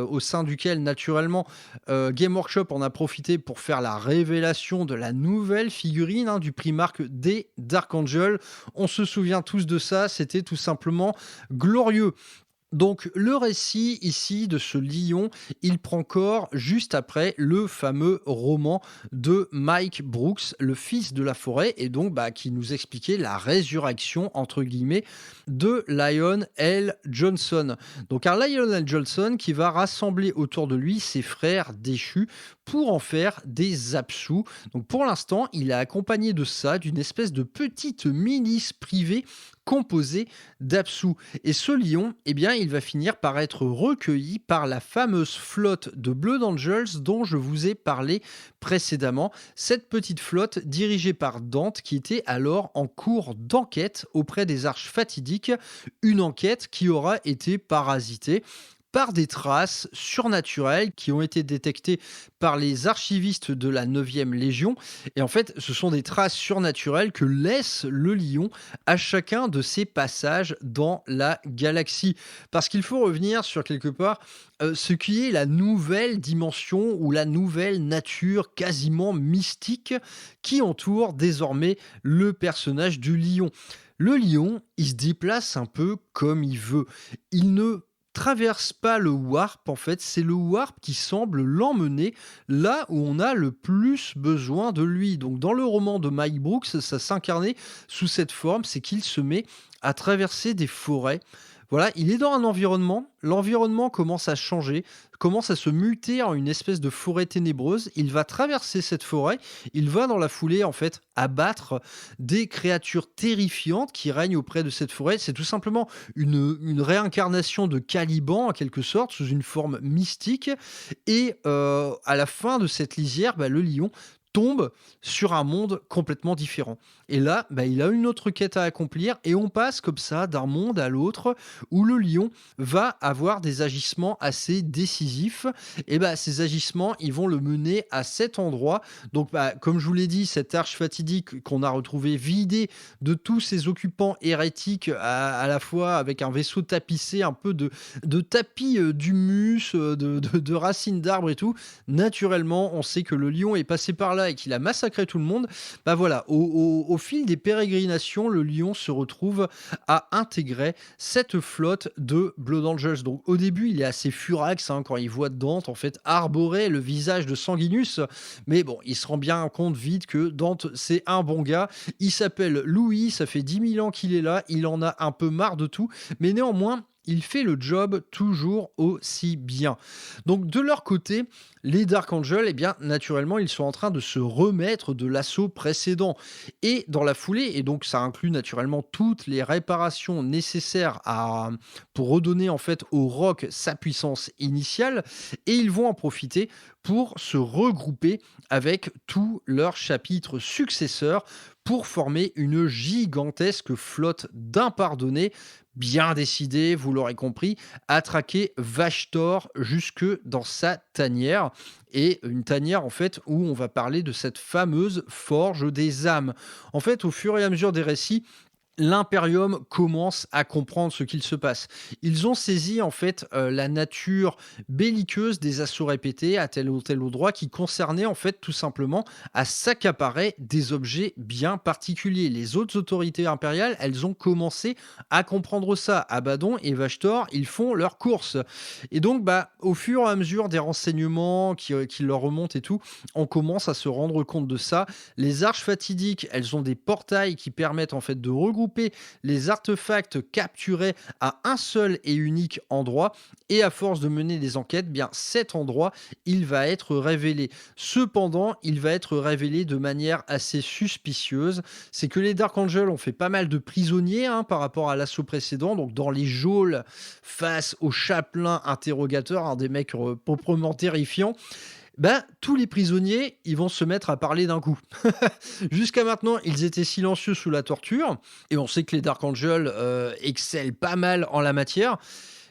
S2: au sein duquel naturellement Game Workshop en a profité pour faire la révélation de la nouvelle figurine du Primarque des Dark Angels. On se souvient tous de ça, c'était tout simplement glorieux. Donc le récit ici de ce lion, il prend corps juste après le fameux roman de Mike Brooks, Le Fils de la forêt, et donc qui nous expliquait la résurrection entre guillemets de Lion L. Johnson. Donc un Lion L. Johnson qui va rassembler autour de lui ses frères déchus pour en faire des Apsus. Donc pour l'instant, il est accompagné de ça, d'une espèce de petite milice privée composé d'Apsus. Et ce lion, il va finir par être recueilli par la fameuse flotte de Blood Angels dont je vous ai parlé précédemment. Cette petite flotte dirigée par Dante qui était alors en cours d'enquête auprès des Arches Fatidiques, une enquête qui aura été parasitée par des traces surnaturelles qui ont été détectées par les archivistes de la 9e Légion. Et en fait, ce sont des traces surnaturelles que laisse le lion à chacun de ses passages dans la galaxie. Parce qu'il faut revenir sur quelque part ce qui est la nouvelle dimension ou la nouvelle nature quasiment mystique qui entoure désormais le personnage du lion. Le lion, il se déplace un peu comme il veut. Il ne traverse pas le warp, en fait, c'est le warp qui semble l'emmener là où on a le plus besoin de lui. Donc dans le roman de Mike Brooks, ça s'incarnait sous cette forme, c'est qu'il se met à traverser des forêts. Voilà, il est dans un environnement, l'environnement commence à changer, commence à se muter en une espèce de forêt ténébreuse. Il va traverser cette forêt, il va dans la foulée en fait abattre des créatures terrifiantes qui règnent auprès de cette forêt. C'est tout simplement une réincarnation de Caliban en quelque sorte, sous une forme mystique. Et à la fin de cette lisière, le lion tombe sur un monde complètement différent. Et là, il a une autre quête à accomplir et on passe comme ça d'un monde à l'autre où le lion va avoir des agissements assez décisifs. Et ces agissements, ils vont le mener à cet endroit. Donc, comme je vous l'ai dit, cette arche fatidique qu'on a retrouvée vidée de tous ses occupants hérétiques, à la fois avec un vaisseau tapissé un peu de tapis d'humus, de racines d'arbres et tout. Naturellement, on sait que le lion est passé par là et qu'il a massacré tout le monde. Voilà, au fil des pérégrinations, le lion se retrouve à intégrer cette flotte de Blood Angels. Donc au début, il est assez furax quand il voit Dante en fait arborer le visage de Sanguinus, mais bon, il se rend bien compte vite que Dante c'est un bon gars. Il s'appelle Louis, ça fait 10 000 ans qu'il est là, il en a un peu marre de tout, mais néanmoins il fait le job toujours aussi bien. Donc de leur côté, les Dark Angels, naturellement, ils sont en train de se remettre de l'assaut précédent. Et dans la foulée, et donc ça inclut naturellement toutes les réparations nécessaires pour redonner en fait au roc sa puissance initiale, et ils vont en profiter pour se regrouper avec tous leurs chapitres successeurs pour former une gigantesque flotte d'impardonnés bien décidé, vous l'aurez compris, à traquer Vashtor jusque dans sa tanière. Et une tanière, en fait, où on va parler de cette fameuse forge des âmes. En fait, au fur et à mesure des récits, l'Imperium commence à comprendre ce qu'il se passe. Ils ont saisi en fait la nature belliqueuse des assauts répétés à tel ou tel endroit qui concernait en fait tout simplement à s'accaparer des objets bien particuliers. Les autres autorités impériales, elles ont commencé à comprendre ça. Abaddon et Vashtor, ils font leur course. Et donc, au fur et à mesure des renseignements qui leur remontent et tout, on commence à se rendre compte de ça. Les arches fatidiques, elles ont des portails qui permettent en fait de regrouper les artefacts capturés à un seul et unique endroit, et à force de mener des enquêtes, cet endroit, il va être révélé. Cependant, il va être révélé de manière assez suspicieuse. C'est que les Dark Angels ont fait pas mal de prisonniers par rapport à l'assaut précédent, donc dans les geôles face au chapelain interrogateur, des mecs proprement terrifiants. Tous les prisonniers, ils vont se mettre à parler d'un coup. Jusqu'à maintenant, ils étaient silencieux sous la torture, et on sait que les Dark Angels excellent pas mal en la matière,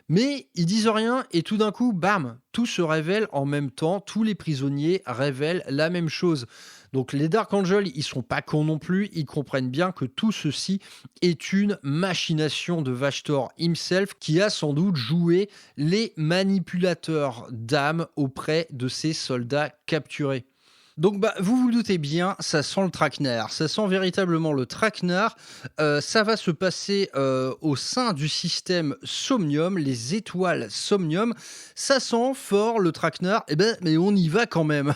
S2: mais ils disent rien, et tout d'un coup, bam, tout se révèle en même temps, tous les prisonniers révèlent la même chose. Donc les Dark Angels, ils sont pas cons non plus, ils comprennent bien que tout ceci est une machination de Vashtor himself qui a sans doute joué les manipulateurs d'âmes auprès de ses soldats capturés. Donc vous vous doutez bien, ça sent le traquenard, ça sent véritablement le traquenard. Ça va se passer au sein du système Somnium, les étoiles Somnium. Ça sent fort le traquenard, mais on y va quand même.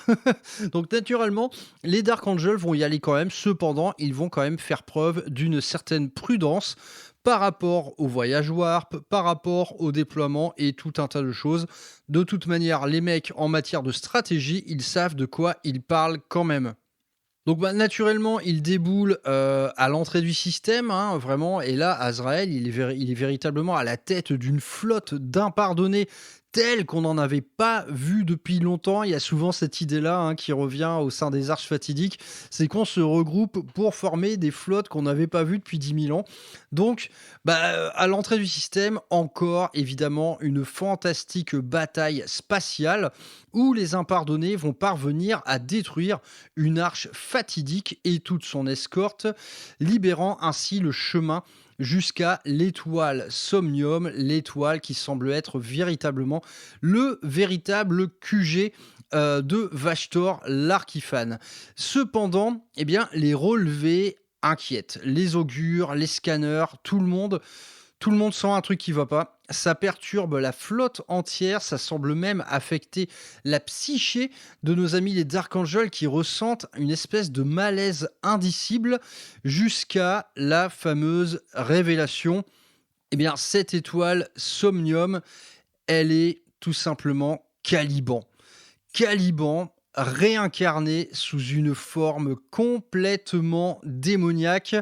S2: Donc naturellement, les Dark Angels vont y aller quand même. Cependant, ils vont quand même faire preuve d'une certaine prudence par rapport au voyage warp, par rapport au déploiement et tout un tas de choses. De toute manière, les mecs, en matière de stratégie, ils savent de quoi ils parlent quand même. Donc naturellement, il déboule à l'entrée du système, vraiment, et là, Azrael, il est véritablement à la tête d'une flotte d'impardonnés tel qu'on n'en avait pas vu depuis longtemps. Il y a souvent cette idée-là qui revient au sein des arches fatidiques, c'est qu'on se regroupe pour former des flottes qu'on n'avait pas vues depuis 10 000 ans. Donc, à l'entrée du système, encore évidemment une fantastique bataille spatiale où les impardonnés vont parvenir à détruire une arche fatidique et toute son escorte, libérant ainsi le chemin jusqu'à l'étoile Somnium, l'étoile qui semble être véritablement le véritable QG de Vashtor l'Archiphane. Cependant, les relevés inquiètent. Les augures, les scanners, tout le monde sent un truc qui va pas. Ça perturbe la flotte entière, ça semble même affecter la psyché de nos amis les Dark Angels qui ressentent une espèce de malaise indicible jusqu'à la fameuse révélation. Cette étoile Somnium, elle est tout simplement Caliban. Caliban réincarné sous une forme complètement démoniaque.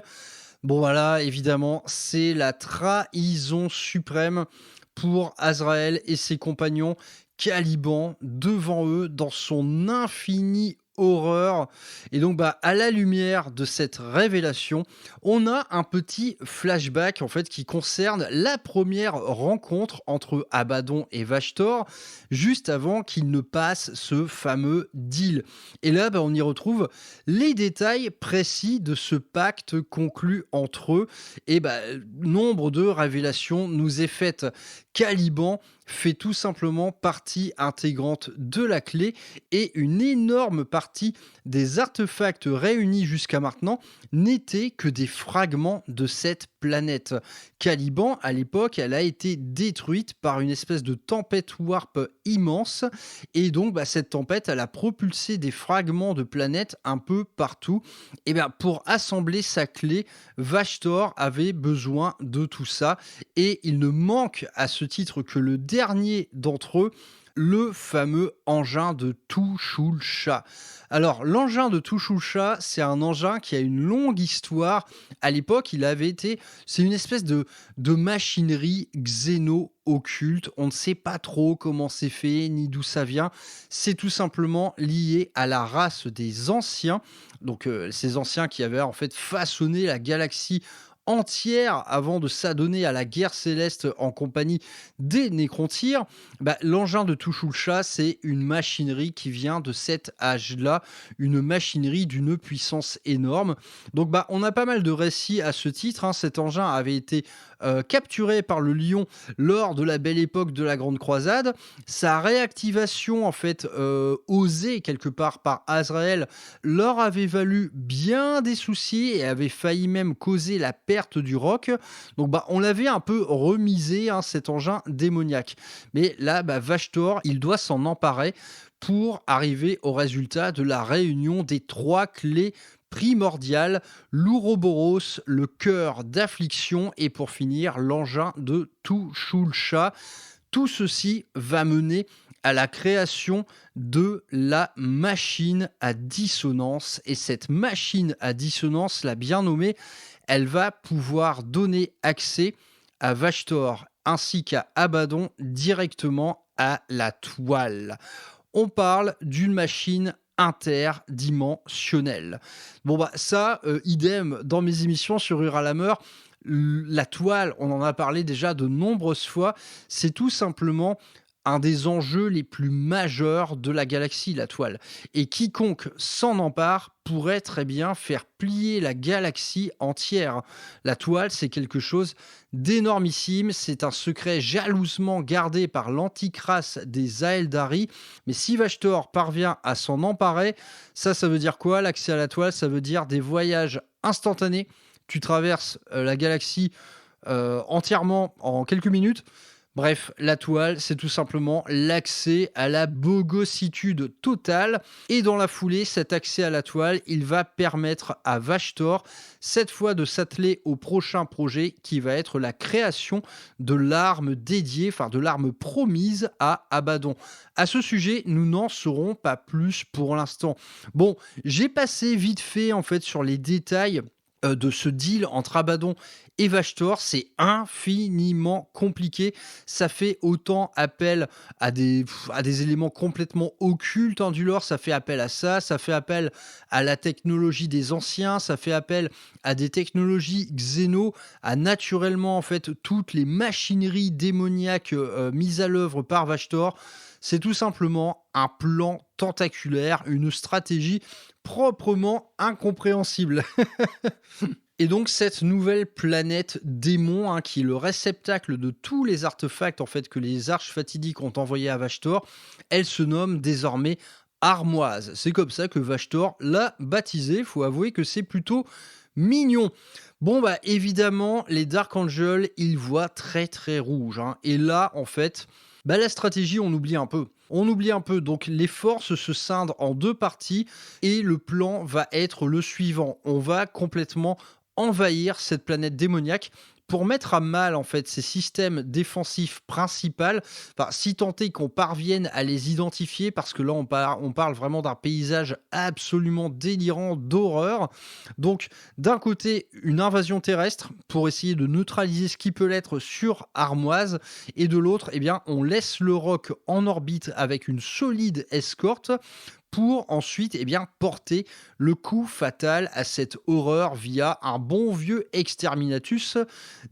S2: Bon voilà, évidemment, c'est la trahison suprême pour Azrael et ses compagnons. Caliban devant eux dans son infinie horreur. Et donc, à la lumière de cette révélation, on a un petit flashback en fait qui concerne la première rencontre entre Abaddon et Vashtor, juste avant qu'ils ne passent ce fameux deal. Et là, on y retrouve les détails précis de ce pacte conclu entre eux. Et nombre de révélations nous est faite. Caliban fait tout simplement partie intégrante de la clé et une énorme partie des artefacts réunis jusqu'à maintenant n'étaient que des fragments de cette planète. Caliban, à l'époque, elle a été détruite par une espèce de tempête warp immense et donc cette tempête, elle a propulsé des fragments de planètes un peu partout. Et pour assembler sa clé, Vashtor avait besoin de tout ça et il ne manque à ce titre que le dernier d'entre eux, le fameux engin de Tushulcha. Alors, l'engin de Tushulcha, c'est un engin qui a une longue histoire. À l'époque, c'est une espèce de machinerie xéno-occulte. On ne sait pas trop comment c'est fait, ni d'où ça vient. C'est tout simplement lié à la race des anciens. Donc, ces anciens qui avaient en fait façonné la galaxie entière avant de s'adonner à la guerre céleste en compagnie des Nécrontyres. L'engin de Tushulcha, c'est une machinerie qui vient de cet âge-là, une machinerie d'une puissance énorme. Donc on a pas mal de récits à ce titre. Cet engin avait été capturé par le Lion lors de la belle époque de la Grande Croisade. Sa réactivation, en fait, osée quelque part par Azrael, leur avait valu bien des soucis et avait failli même causer la perte du roc. Donc on l'avait un peu remisé, cet engin démoniaque. Mais là, Vashtor, il doit s'en emparer pour arriver au résultat de la réunion des 3 clés primordial, l'Ouroboros, le cœur d'affliction et pour finir l'engin de Tushulcha. Tout ceci va mener à la création de la machine à dissonance et cette machine à dissonance, la bien nommée, elle va pouvoir donner accès à Vashtor ainsi qu'à Abaddon directement à la toile. On parle d'une machine interdimensionnelle. Ça, idem dans mes émissions sur Uralameur, la toile, on en a parlé déjà de nombreuses fois, c'est tout simplement un des enjeux les plus majeurs de la galaxie, la toile. Et quiconque s'en empare pourrait très bien faire plier la galaxie entière. La toile, c'est quelque chose d'énormissime, c'est un secret jalousement gardé par l'antique race des Aeldari, mais si Vashtor parvient à s'en emparer, ça veut dire quoi? L'accès à la toile, ça veut dire des voyages instantanés. Tu traverses la galaxie entièrement en quelques minutes. Bref, la toile, c'est tout simplement l'accès à la bogossitude totale. Et dans la foulée, cet accès à la toile, il va permettre à Vashtor, cette fois de s'atteler au prochain projet qui va être la création de l'arme dédiée, de l'arme promise à Abaddon. À ce sujet, nous n'en saurons pas plus pour l'instant. J'ai passé vite fait en fait sur les détails de ce deal entre Abaddon et Vashtor, c'est infiniment compliqué. Ça fait autant appel à des éléments complètement occultes du lore, ça fait appel à ça fait appel à la technologie des anciens, ça fait appel à des technologies xéno, à naturellement en fait toutes les machineries démoniaques mises à l'œuvre par Vashtor. C'est tout simplement un plan tentaculaire, une stratégie proprement incompréhensible. Et donc cette nouvelle planète démon, qui est le réceptacle de tous les artefacts en fait que les arches fatidiques ont envoyés à Vashtor, elle se nomme désormais Armoise. C'est comme ça que Vashtor l'a baptisée. Faut avouer que c'est plutôt mignon. Bon bah évidemment les Dark Angels ils voient très très rouge. Et là en fait la stratégie on oublie un peu. On oublie un peu, donc les forces se scindent en deux parties et le plan va être le suivant. On va complètement envahir cette planète démoniaque pour mettre à mal en fait ces systèmes défensifs principaux, enfin, si tant est qu'on parvienne à les identifier, parce que là on parle vraiment d'un paysage absolument délirant d'horreur. Donc d'un côté une invasion terrestre pour essayer de neutraliser ce qui peut l'être sur Armoise, et de l'autre eh bien on laisse le roc en orbite avec une solide escorte pour ensuite porter le coup fatal à cette horreur via un bon vieux exterminatus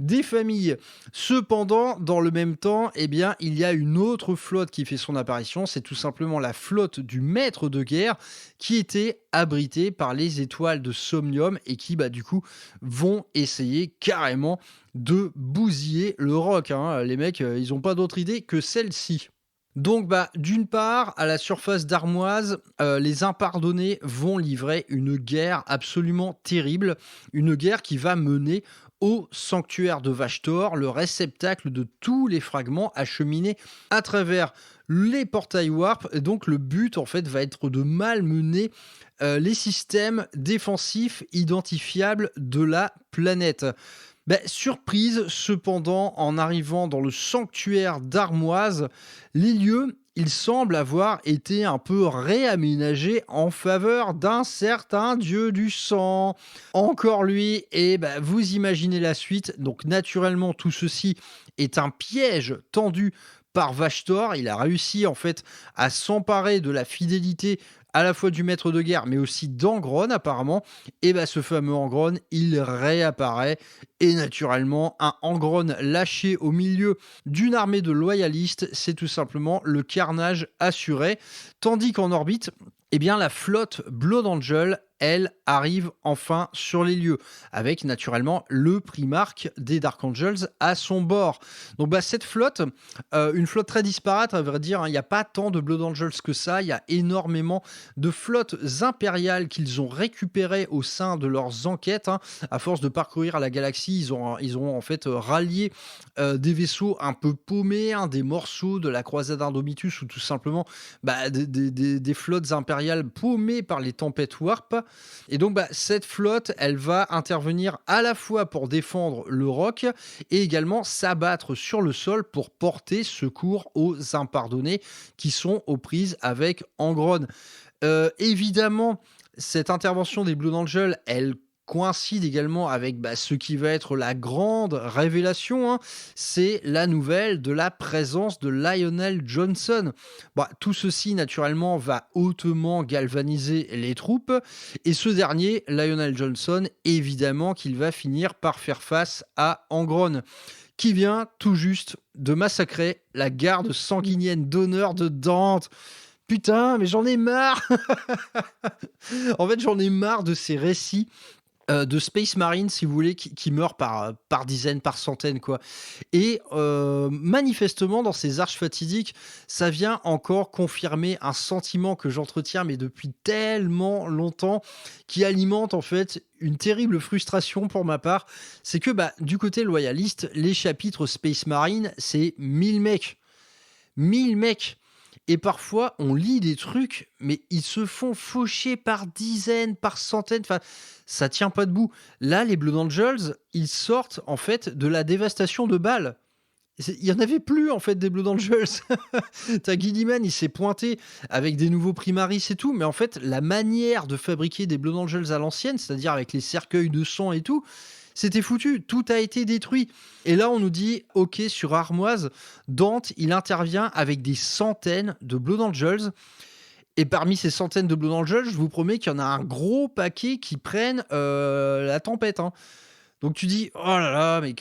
S2: des familles. Cependant, dans le même temps, il y a une autre flotte qui fait son apparition, c'est tout simplement la flotte du maître de guerre qui était abritée par les étoiles de Somnium et qui du coup vont essayer carrément de bousiller le roc. Les mecs, ils n'ont pas d'autre idée que celle-ci. Donc, d'une part, à la surface d'Armoise, les impardonnés vont livrer une guerre absolument terrible, une guerre qui va mener au sanctuaire de Vashtor, le réceptacle de tous les fragments acheminés à travers les portails Warp. Et donc, le but, en fait, va être de malmener les systèmes défensifs identifiables de la planète. Surprise, cependant, en arrivant dans le sanctuaire d'Armoise, les lieux, ils semblent avoir été un peu réaménagés en faveur d'un certain dieu du sang. Encore lui, et vous imaginez la suite. Donc naturellement, tout ceci est un piège tendu par Vashtor. Il a réussi en fait à s'emparer de la fidélité à la fois du maître de guerre, mais aussi d'Angron apparemment. Et ce fameux Angron, il réapparaît. Et naturellement, un Angron lâché au milieu d'une armée de loyalistes, c'est tout simplement le carnage assuré. Tandis qu'en orbite, la flotte Blood Angel, elle, arrive enfin sur les lieux, avec naturellement le primarque des Dark Angels à son bord. Donc cette flotte, une flotte très disparate, à vrai dire, il n'y a pas tant de Blood Angels que ça, il y a énormément de flottes impériales qu'ils ont récupérées au sein de leurs enquêtes. À force de parcourir la galaxie, ils ont en fait rallié des vaisseaux un peu paumés, des morceaux de la croisade Indomitus, ou tout simplement des flottes impériales paumées par les tempêtes Warp. Et donc cette flotte, elle va intervenir à la fois pour défendre le roc et également s'abattre sur le sol pour porter secours aux impardonnés qui sont aux prises avec Angron. Évidemment, cette intervention des Blood Angels, elle coïncide également avec ce qui va être la grande révélation, c'est la nouvelle de la présence de Lionel Johnson. Tout ceci, naturellement, va hautement galvaniser les troupes, et ce dernier, Lionel Johnson, évidemment qu'il va finir par faire face à Angron, qui vient tout juste de massacrer la garde sanguinienne d'honneur de Dante. Putain, mais j'en ai marre. En fait, j'en ai marre de ces récits de Space Marine, si vous voulez, qui meurent par dizaines, par centaines, quoi. Et manifestement, dans ces arches fatidiques, ça vient encore confirmer un sentiment que j'entretiens, mais depuis tellement longtemps, qui alimente en fait une terrible frustration pour ma part. C'est que du côté loyaliste, les chapitres Space Marine, c'est 1000 mecs. 1000 mecs. Et parfois, on lit des trucs, mais ils se font faucher par dizaines, par centaines. Enfin, ça tient pas debout. Là, les Blood Angels, ils sortent en fait de la dévastation de Bâle. Il y en avait plus en fait des Blood Angels. Tu Guilliman, il s'est pointé avec des nouveaux Primaris et tout, mais en fait, la manière de fabriquer des Blood Angels à l'ancienne, c'est-à-dire avec les cercueils de sang et tout, c'était foutu. Tout a été détruit. Et là, on nous dit, OK, sur Armoise, Dante, il intervient avec des centaines de Blood Angels. Et parmi ces centaines de Blood Angels, je vous promets qu'il y en a un gros paquet qui prennent la tempête, hein. Donc tu dis, oh là là, mais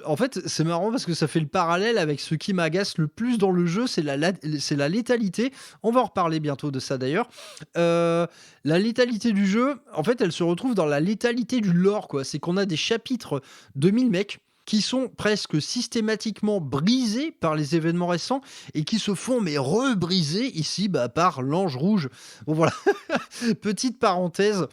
S2: en fait, c'est marrant parce que ça fait le parallèle avec ce qui m'agace le plus dans le jeu, c'est la létalité. On va en reparler bientôt de ça d'ailleurs. La létalité du jeu, en fait, elle se retrouve dans la létalité du lore, quoi. C'est qu'on a des chapitres de 1000 mecs qui sont presque systématiquement brisés par les événements récents et qui se font mais rebriser ici par l'Ange Rouge. Bon voilà, petite parenthèse.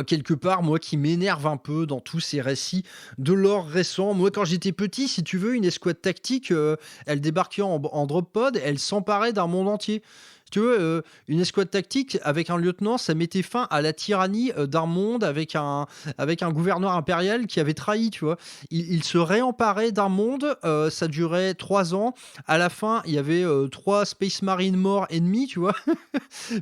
S2: Quelque part, moi qui m'énerve un peu dans tous ces récits de lore récent. Moi, quand j'étais petit, si tu veux, une escouade tactique, elle débarquait en drop pod, elle s'emparait d'un monde entier. Si tu veux, une escouade tactique avec un lieutenant, ça mettait fin à la tyrannie d'un monde avec un gouverneur impérial qui avait trahi, tu vois. Il se réemparait d'un monde, ça durait 3 ans. À la fin, il y avait 3 Space Marines morts ennemis, tu vois.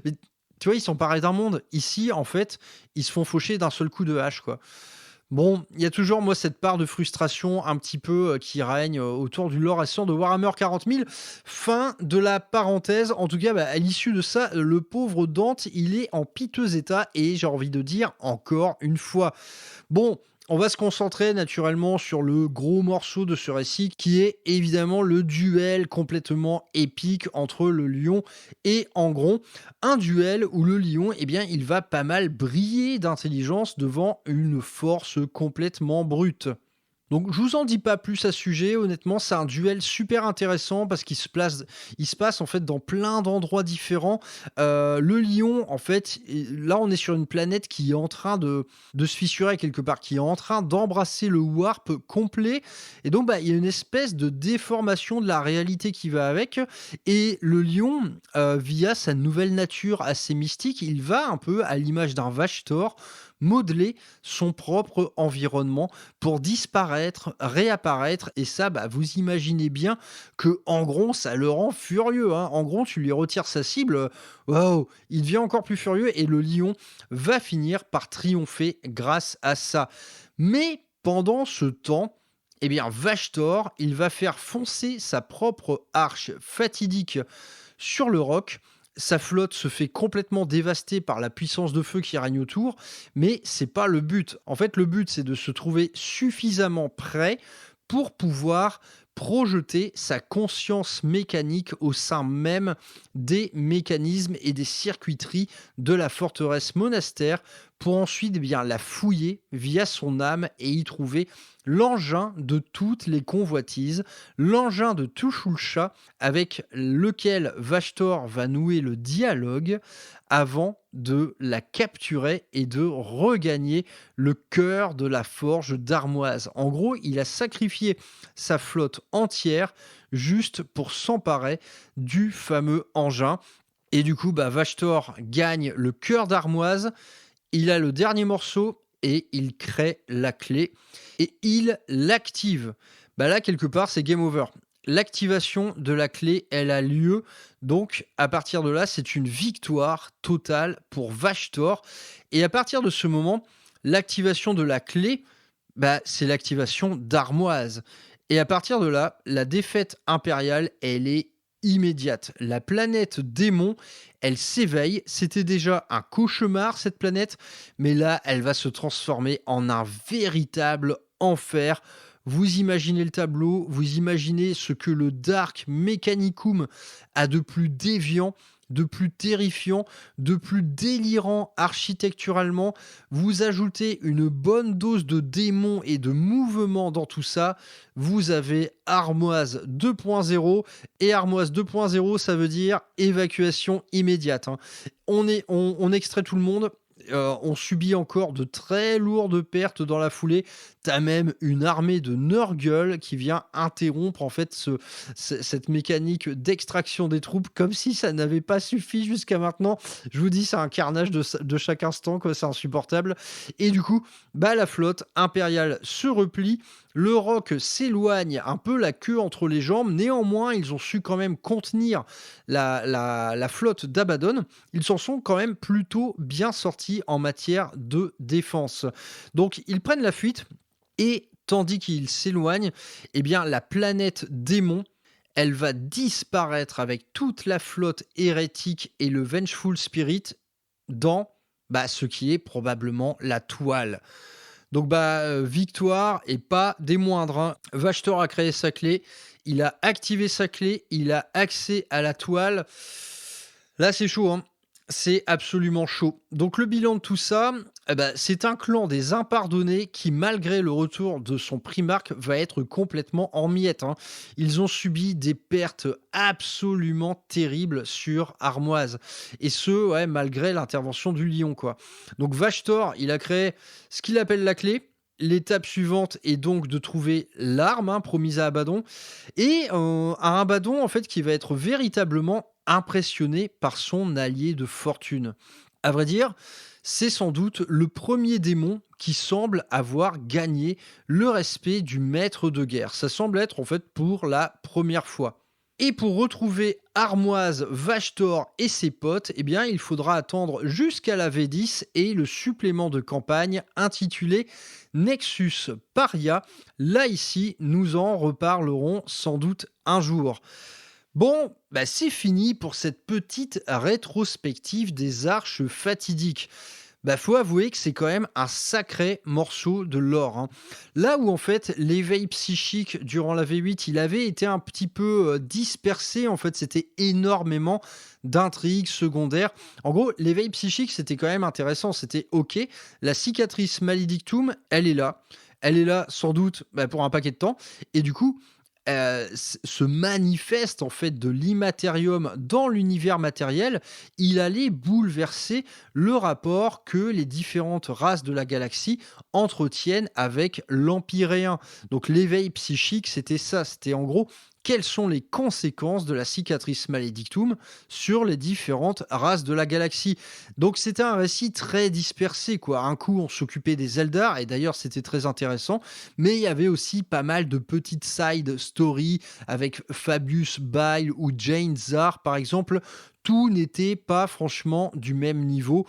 S2: Mais tu vois, ils s'emparaient d'un monde. Ici, en fait, ils se font faucher d'un seul coup de hache, quoi. Bon, il y a toujours, moi, cette part de frustration un petit peu qui règne autour du lore récent de Warhammer 40 000. Fin de la parenthèse. En tout cas, à l'issue de ça, le pauvre Dante, il est en piteux état et j'ai envie de dire encore une fois. Bon, on va se concentrer naturellement sur le gros morceau de ce récit qui est évidemment le duel complètement épique entre le lion et Angron. Un duel où le lion, eh bien, il va pas mal briller d'intelligence devant une force complètement brute. Donc je vous en dis pas plus à ce sujet, honnêtement c'est un duel super intéressant parce qu'il se passe en fait dans plein d'endroits différents. Le lion en fait, là on est sur une planète qui est en train de se fissurer quelque part, qui est en train d'embrasser le warp complet et donc il y a une espèce de déformation de la réalité qui va avec et le lion via sa nouvelle nature assez mystique, il va un peu à l'image d'un Vashtor modeler son propre environnement pour disparaître, réapparaître. Et ça, vous imaginez bien que Angron, ça le rend furieux, hein. Angron, tu lui retires sa cible, waouh, il devient encore plus furieux et le lion va finir par triompher grâce à ça. Mais pendant ce temps, eh bien, Vashtor, il va faire foncer sa propre arche fatidique sur le roc. Sa flotte se fait complètement dévaster par la puissance de feu qui règne autour, mais c'est pas le but. En fait, le but, c'est de se trouver suffisamment prêt pour pouvoir projeter sa conscience mécanique au sein même des mécanismes et des circuiteries de la forteresse monastère pour ensuite bien la fouiller via son âme et y trouver l'engin de toutes les convoitises, l'engin de Tushulcha avec lequel Vashtor va nouer le dialogue avant de la capturer et de regagner le cœur de la forge d'Armoise. En gros, il a sacrifié sa flotte entière juste pour s'emparer du fameux engin. Et du coup, Vashtor gagne le cœur d'Armoise. Il a le dernier morceau et il crée la clé et il l'active. Là, quelque part, c'est game over. L'activation de la clé, elle a lieu. Donc, à partir de là, c'est une victoire totale pour Vashtor. Et à partir de ce moment, l'activation de la clé, c'est l'activation d'Armoise. Et à partir de là, la défaite impériale, elle est immédiate. La planète démon, elle s'éveille. C'était déjà un cauchemar, cette planète. Mais là, elle va se transformer en un véritable enfer. Vous imaginez le tableau, vous imaginez ce que le Dark Mechanicum a de plus déviant, de plus terrifiant, de plus délirant architecturalement. Vous ajoutez une bonne dose de démons et de mouvement dans tout ça. Vous avez Armoise 2.0 et Armoise 2.0, ça veut dire évacuation immédiate, hein. On extrait tout le monde. On subit encore de très lourdes pertes dans la foulée. T'as même une armée de Nurgle qui vient interrompre en fait cette mécanique d'extraction des troupes comme si ça n'avait pas suffi jusqu'à maintenant. Je vous dis, c'est un carnage de chaque instant, quoi, c'est insupportable. Et du coup, la flotte impériale se replie Le roc s'éloigne un peu la queue entre les jambes. Néanmoins, ils ont su quand même contenir la flotte d'Abaddon. Ils s'en sont quand même plutôt bien sortis en matière de défense. Donc, ils prennent la fuite et tandis qu'ils s'éloignent, eh bien, la planète démon, elle va disparaître avec toute la flotte hérétique et le Vengeful Spirit dans ce qui est probablement la toile. Donc victoire et pas des moindres, hein. Vashtor a créé sa clé, il a activé sa clé, il a accès à la toile. Là c'est chaud, hein. C'est absolument chaud. Donc le bilan de tout ça, c'est un clan des impardonnés qui, malgré le retour de son primarque, va être complètement en miettes, hein. Ils ont subi des pertes absolument terribles sur Armoise. Et ce, ouais, malgré l'intervention du lion, quoi. Donc Vashtor, il a créé ce qu'il appelle la clé. L'étape suivante est donc de trouver l'arme, hein, promise à Abaddon, et à Abaddon en fait qui va être véritablement impressionné par son allié de fortune. À vrai dire, c'est sans doute le premier démon qui semble avoir gagné le respect du maître de guerre. Ça semble être en fait pour la première fois. Et pour retrouver Armoise, Vashtor et ses potes, eh bien, il faudra attendre jusqu'à la V10 et le supplément de campagne intitulé Nexus Paria. Là, ici, nous en reparlerons sans doute un jour. Bon, c'est fini pour cette petite rétrospective des arches fatidiques. Faut avouer que c'est quand même un sacré morceau de lore, hein. Là où en fait l'éveil psychique durant la V8, il avait été un petit peu dispersé, en fait c'était énormément d'intrigues secondaires. En gros, l'éveil psychique c'était quand même intéressant, c'était ok. La cicatrice maledictum, elle est là. Elle est là sans doute pour un paquet de temps. Et du coup, ce manifeste en fait de l'immatérium dans l'univers matériel, il allait bouleverser le rapport que les différentes races de la galaxie entretiennent avec l'Empyréen. Donc l'éveil psychique, c'était ça, c'était en gros quelles sont les conséquences de la cicatrice maledictum sur les différentes races de la galaxie. Donc c'était un récit très dispersé, quoi. Un coup, on s'occupait des Eldar, et d'ailleurs c'était très intéressant, mais il y avait aussi pas mal de petites side stories avec Fabius Bile ou Jane Zar, par exemple. Tout n'était pas franchement du même niveau.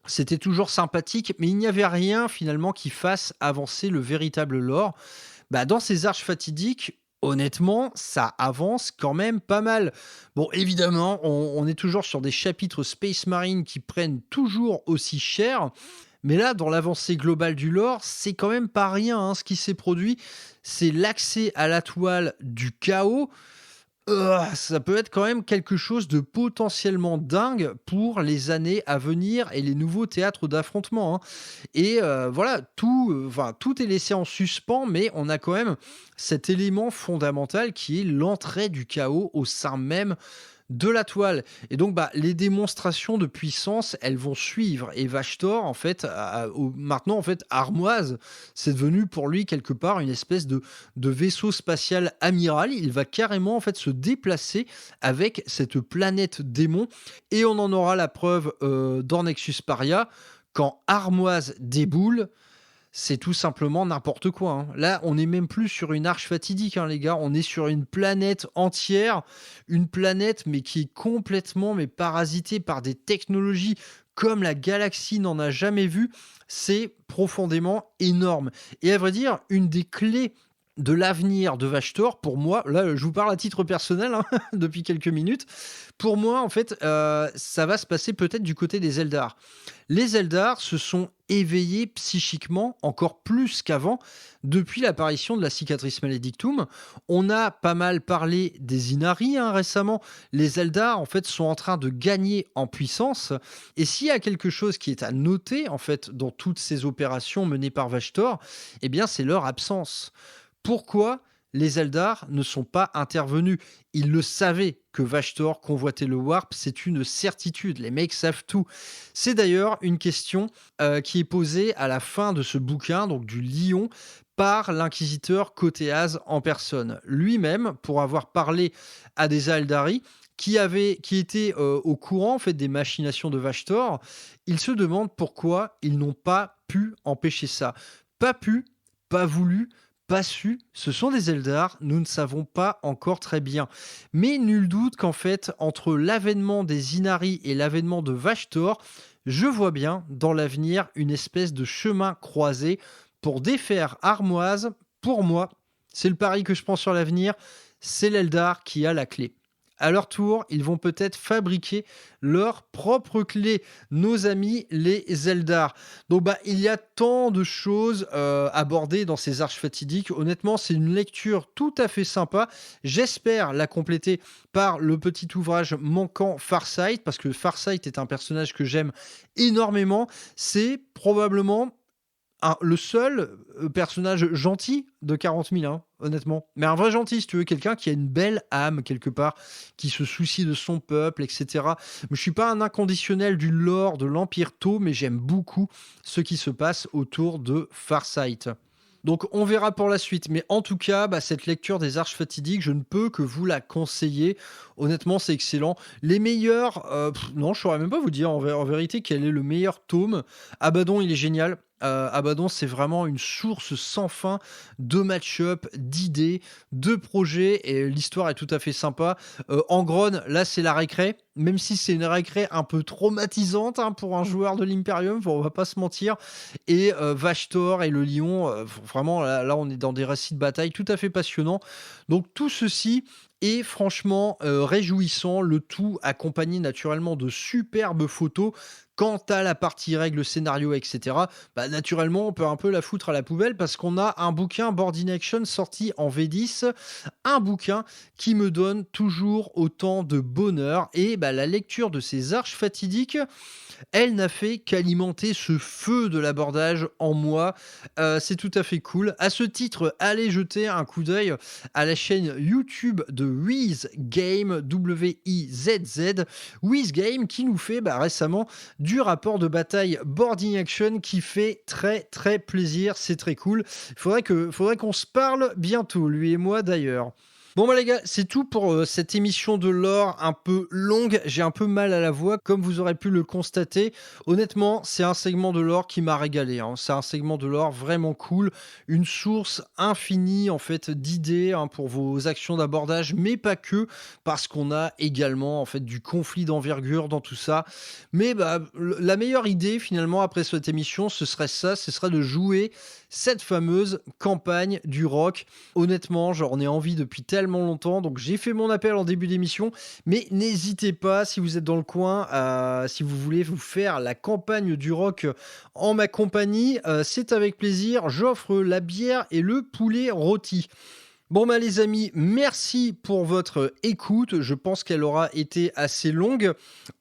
S2: C'était toujours sympathique, mais il n'y avait rien finalement qui fasse avancer le véritable lore. Dans ces arches fatidiques, honnêtement, ça avance quand même pas mal. Bon, évidemment, on est toujours sur des chapitres Space Marine qui prennent toujours aussi cher. Mais là, dans l'avancée globale du lore, c'est quand même pas rien, hein. Ce qui s'est produit, c'est l'accès à la toile du chaos. Ça peut être quand même quelque chose de potentiellement dingue pour les années à venir et les nouveaux théâtres d'affrontement, hein. Et voilà, tout est laissé en suspens, mais on a quand même cet élément fondamental qui est l'entrée du chaos au sein même de la toile. Et donc, les démonstrations de puissance, elles vont suivre. Et Vashtor, en fait, maintenant, en fait, Armoise, c'est devenu pour lui quelque part une espèce de vaisseau spatial amiral. Il va carrément, en fait, se déplacer avec cette planète démon. Et on en aura la preuve dans Nexus Paria. Quand Armoise déboule, c'est tout simplement n'importe quoi, hein. Là, on n'est même plus sur une arche fatidique, hein, les gars. On est sur une planète entière. Une planète, mais qui est complètement parasitée par des technologies comme la galaxie n'en a jamais vu. C'est profondément énorme. Et à vrai dire, une des clés de l'avenir de Vashtor, pour moi, là, je vous parle à titre personnel, hein, depuis quelques minutes. Pour moi, en fait, ça va se passer peut-être du côté des Eldar. Les Eldar se sont éveillés psychiquement encore plus qu'avant depuis l'apparition de la cicatrice maledictum. On a pas mal parlé des Inari, hein, récemment. Les Eldar, en fait, sont en train de gagner en puissance. Et s'il y a quelque chose qui est à noter, en fait, dans toutes ces opérations menées par Vashtor, eh bien, c'est leur absence. Pourquoi les Eldar ne sont pas intervenus? Ils le savaient que Vashtor convoitait le Warp, c'est une certitude, les mecs savent tout. C'est d'ailleurs une question qui est posée à la fin de ce bouquin, donc du Lion, par l'inquisiteur Kotéaz en personne. Lui-même, pour avoir parlé à des Eldari, qui étaient au courant en fait, des machinations de Vashtor, il se demande pourquoi ils n'ont pas pu empêcher ça. Pas pu, pas voulu, pas su, ce sont des Eldar, nous ne savons pas encore très bien. Mais nul doute qu'en fait, entre l'avènement des Inari et l'avènement de Vashtor, je vois bien dans l'avenir une espèce de chemin croisé pour défaire Armoise. Pour moi, c'est le pari que je prends sur l'avenir, c'est l'Eldar qui a la clé. À leur tour, ils vont peut-être fabriquer leur propre clé, nos amis les Eldar. Donc il y a tant de choses abordées dans ces arches fatidiques. Honnêtement, c'est une lecture tout à fait sympa. J'espère la compléter par le petit ouvrage manquant Farsight, parce que Farsight est un personnage que j'aime énormément. C'est probablement le seul personnage gentil de 40 000, hein, honnêtement. Mais un vrai gentil, si tu veux, quelqu'un qui a une belle âme, quelque part, qui se soucie de son peuple, etc. Mais je suis pas un inconditionnel du lore de l'Empire Tau, mais j'aime beaucoup ce qui se passe autour de Farsight. Donc on verra pour la suite, mais en tout cas, cette lecture des Arches Fatidiques, je ne peux que vous la conseiller. Honnêtement, c'est excellent. Les meilleurs, non, je saurais même pas vous dire en vérité quel est le meilleur tome. Abaddon, il est génial. Abaddon, c'est vraiment une source sans fin de match-up, d'idées, de projets, et l'histoire est tout à fait sympa. Angron, là, c'est la récré, même si c'est une récré un peu traumatisante pour un joueur de l'Imperium, on va pas se mentir. Et Vashtor et le lion, vraiment, là, on est dans des récits de bataille tout à fait passionnants. Donc tout ceci est franchement réjouissant, le tout accompagné naturellement de superbes photos. Quant à la partie règles, scénario, etc., naturellement, on peut un peu la foutre à la poubelle parce qu'on a un bouquin Board in Action sorti en V10, un bouquin qui me donne toujours autant de bonheur. Et la lecture de ces arches fatidiques, elle n'a fait qu'alimenter ce feu de l'abordage en moi. C'est tout à fait cool. À ce titre, allez jeter un coup d'œil à la chaîne YouTube de WizGame, W-I-Z-Z, WizGame, qui nous fait récemment du rapport de bataille Board in Action qui fait très très plaisir, c'est très cool. Faudrait qu'on se parle bientôt, lui et moi d'ailleurs. Bon les gars, c'est tout pour cette émission de lore un peu longue. J'ai un peu mal à la voix, comme vous aurez pu le constater. Honnêtement, c'est un segment de lore qui m'a régalé, hein. C'est un segment de lore vraiment cool, une source infinie en fait d'idées pour vos actions d'abordage, mais pas que, parce qu'on a également en fait du conflit d'envergure dans tout ça. Mais la meilleure idée finalement après cette émission, ce serait de jouer cette fameuse campagne du rock. Honnêtement, j'en ai envie depuis tellement longtemps, donc j'ai fait mon appel en début d'émission, mais n'hésitez pas, si vous êtes dans le coin, si vous voulez vous faire la campagne du rock en ma compagnie, c'est avec plaisir, j'offre la bière et le poulet rôti. Bon les amis, merci pour votre écoute, je pense qu'elle aura été assez longue.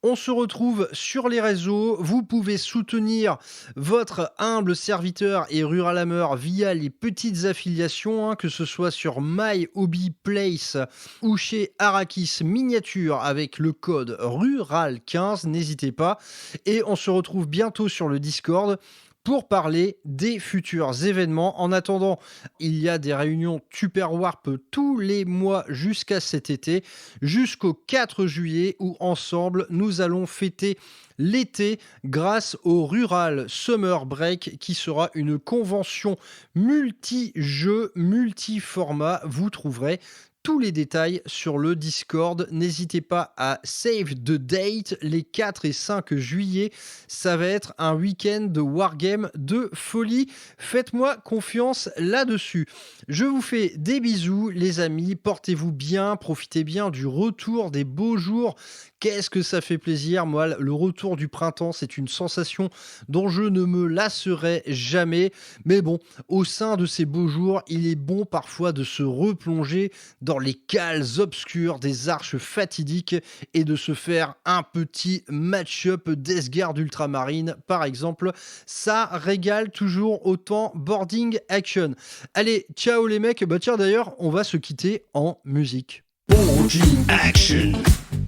S2: On se retrouve sur les réseaux, vous pouvez soutenir votre humble serviteur et Ruralameur via les petites affiliations, que ce soit sur My Hobby Place ou chez Arrakis Miniature avec le code RURAL15, n'hésitez pas. Et on se retrouve bientôt sur le Discord pour parler des futurs événements. En attendant, il y a des réunions Super Warp tous les mois jusqu'à cet été, jusqu'au 4 juillet, où ensemble, nous allons fêter l'été grâce au Rural Summer Break, qui sera une convention multi-jeux, multi-format. Vous trouverez tous les détails sur le Discord. N'hésitez pas à save the date, les 4 et 5 juillet. Ça va être un week-end de wargame de folie. Faites-moi confiance là-dessus. Je vous fais des bisous, les amis. Portez-vous bien, profitez bien du retour des beaux jours. Qu'est-ce que ça fait plaisir. Moi, le retour du printemps, c'est une sensation dont je ne me lasserai jamais. Mais bon, au sein de ces beaux jours, il est bon parfois de se replonger dans les cales obscures des arches fatidiques et de se faire un petit match-up d'Esgard Ultramarine, par exemple. Ça régale toujours autant Boarding Action. Allez, ciao les mecs. Tiens, d'ailleurs, on va se quitter en musique.
S1: Boarding action.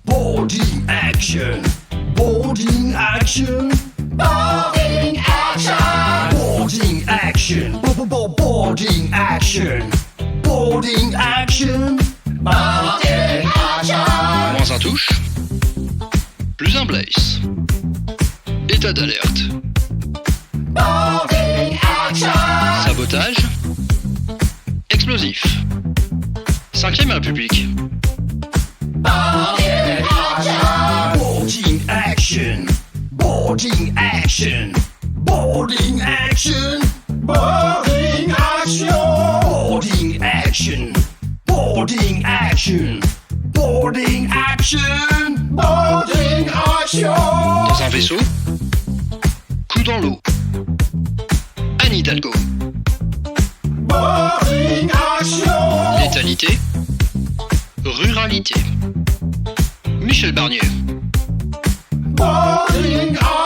S1: Boarding action. Boarding action. Boarding action. Boarding action. Boarding action. Boarding action. Boarding action.
S3: Moins un touche, plus un blaze. État d'alerte.
S1: Boarding action.
S3: Sabotage, explosif. 5ème République.
S1: Boarding action. Boarding action. Boarding action. Boarding action. Boarding action. Boarding action. Boarding action. Boarding action.
S3: Dans un vaisseau. Coup dans l'eau. Anne Hidalgo.
S1: Boarding action.
S3: Létalité. Ruralité. Michel Barnier.
S1: Boarding action.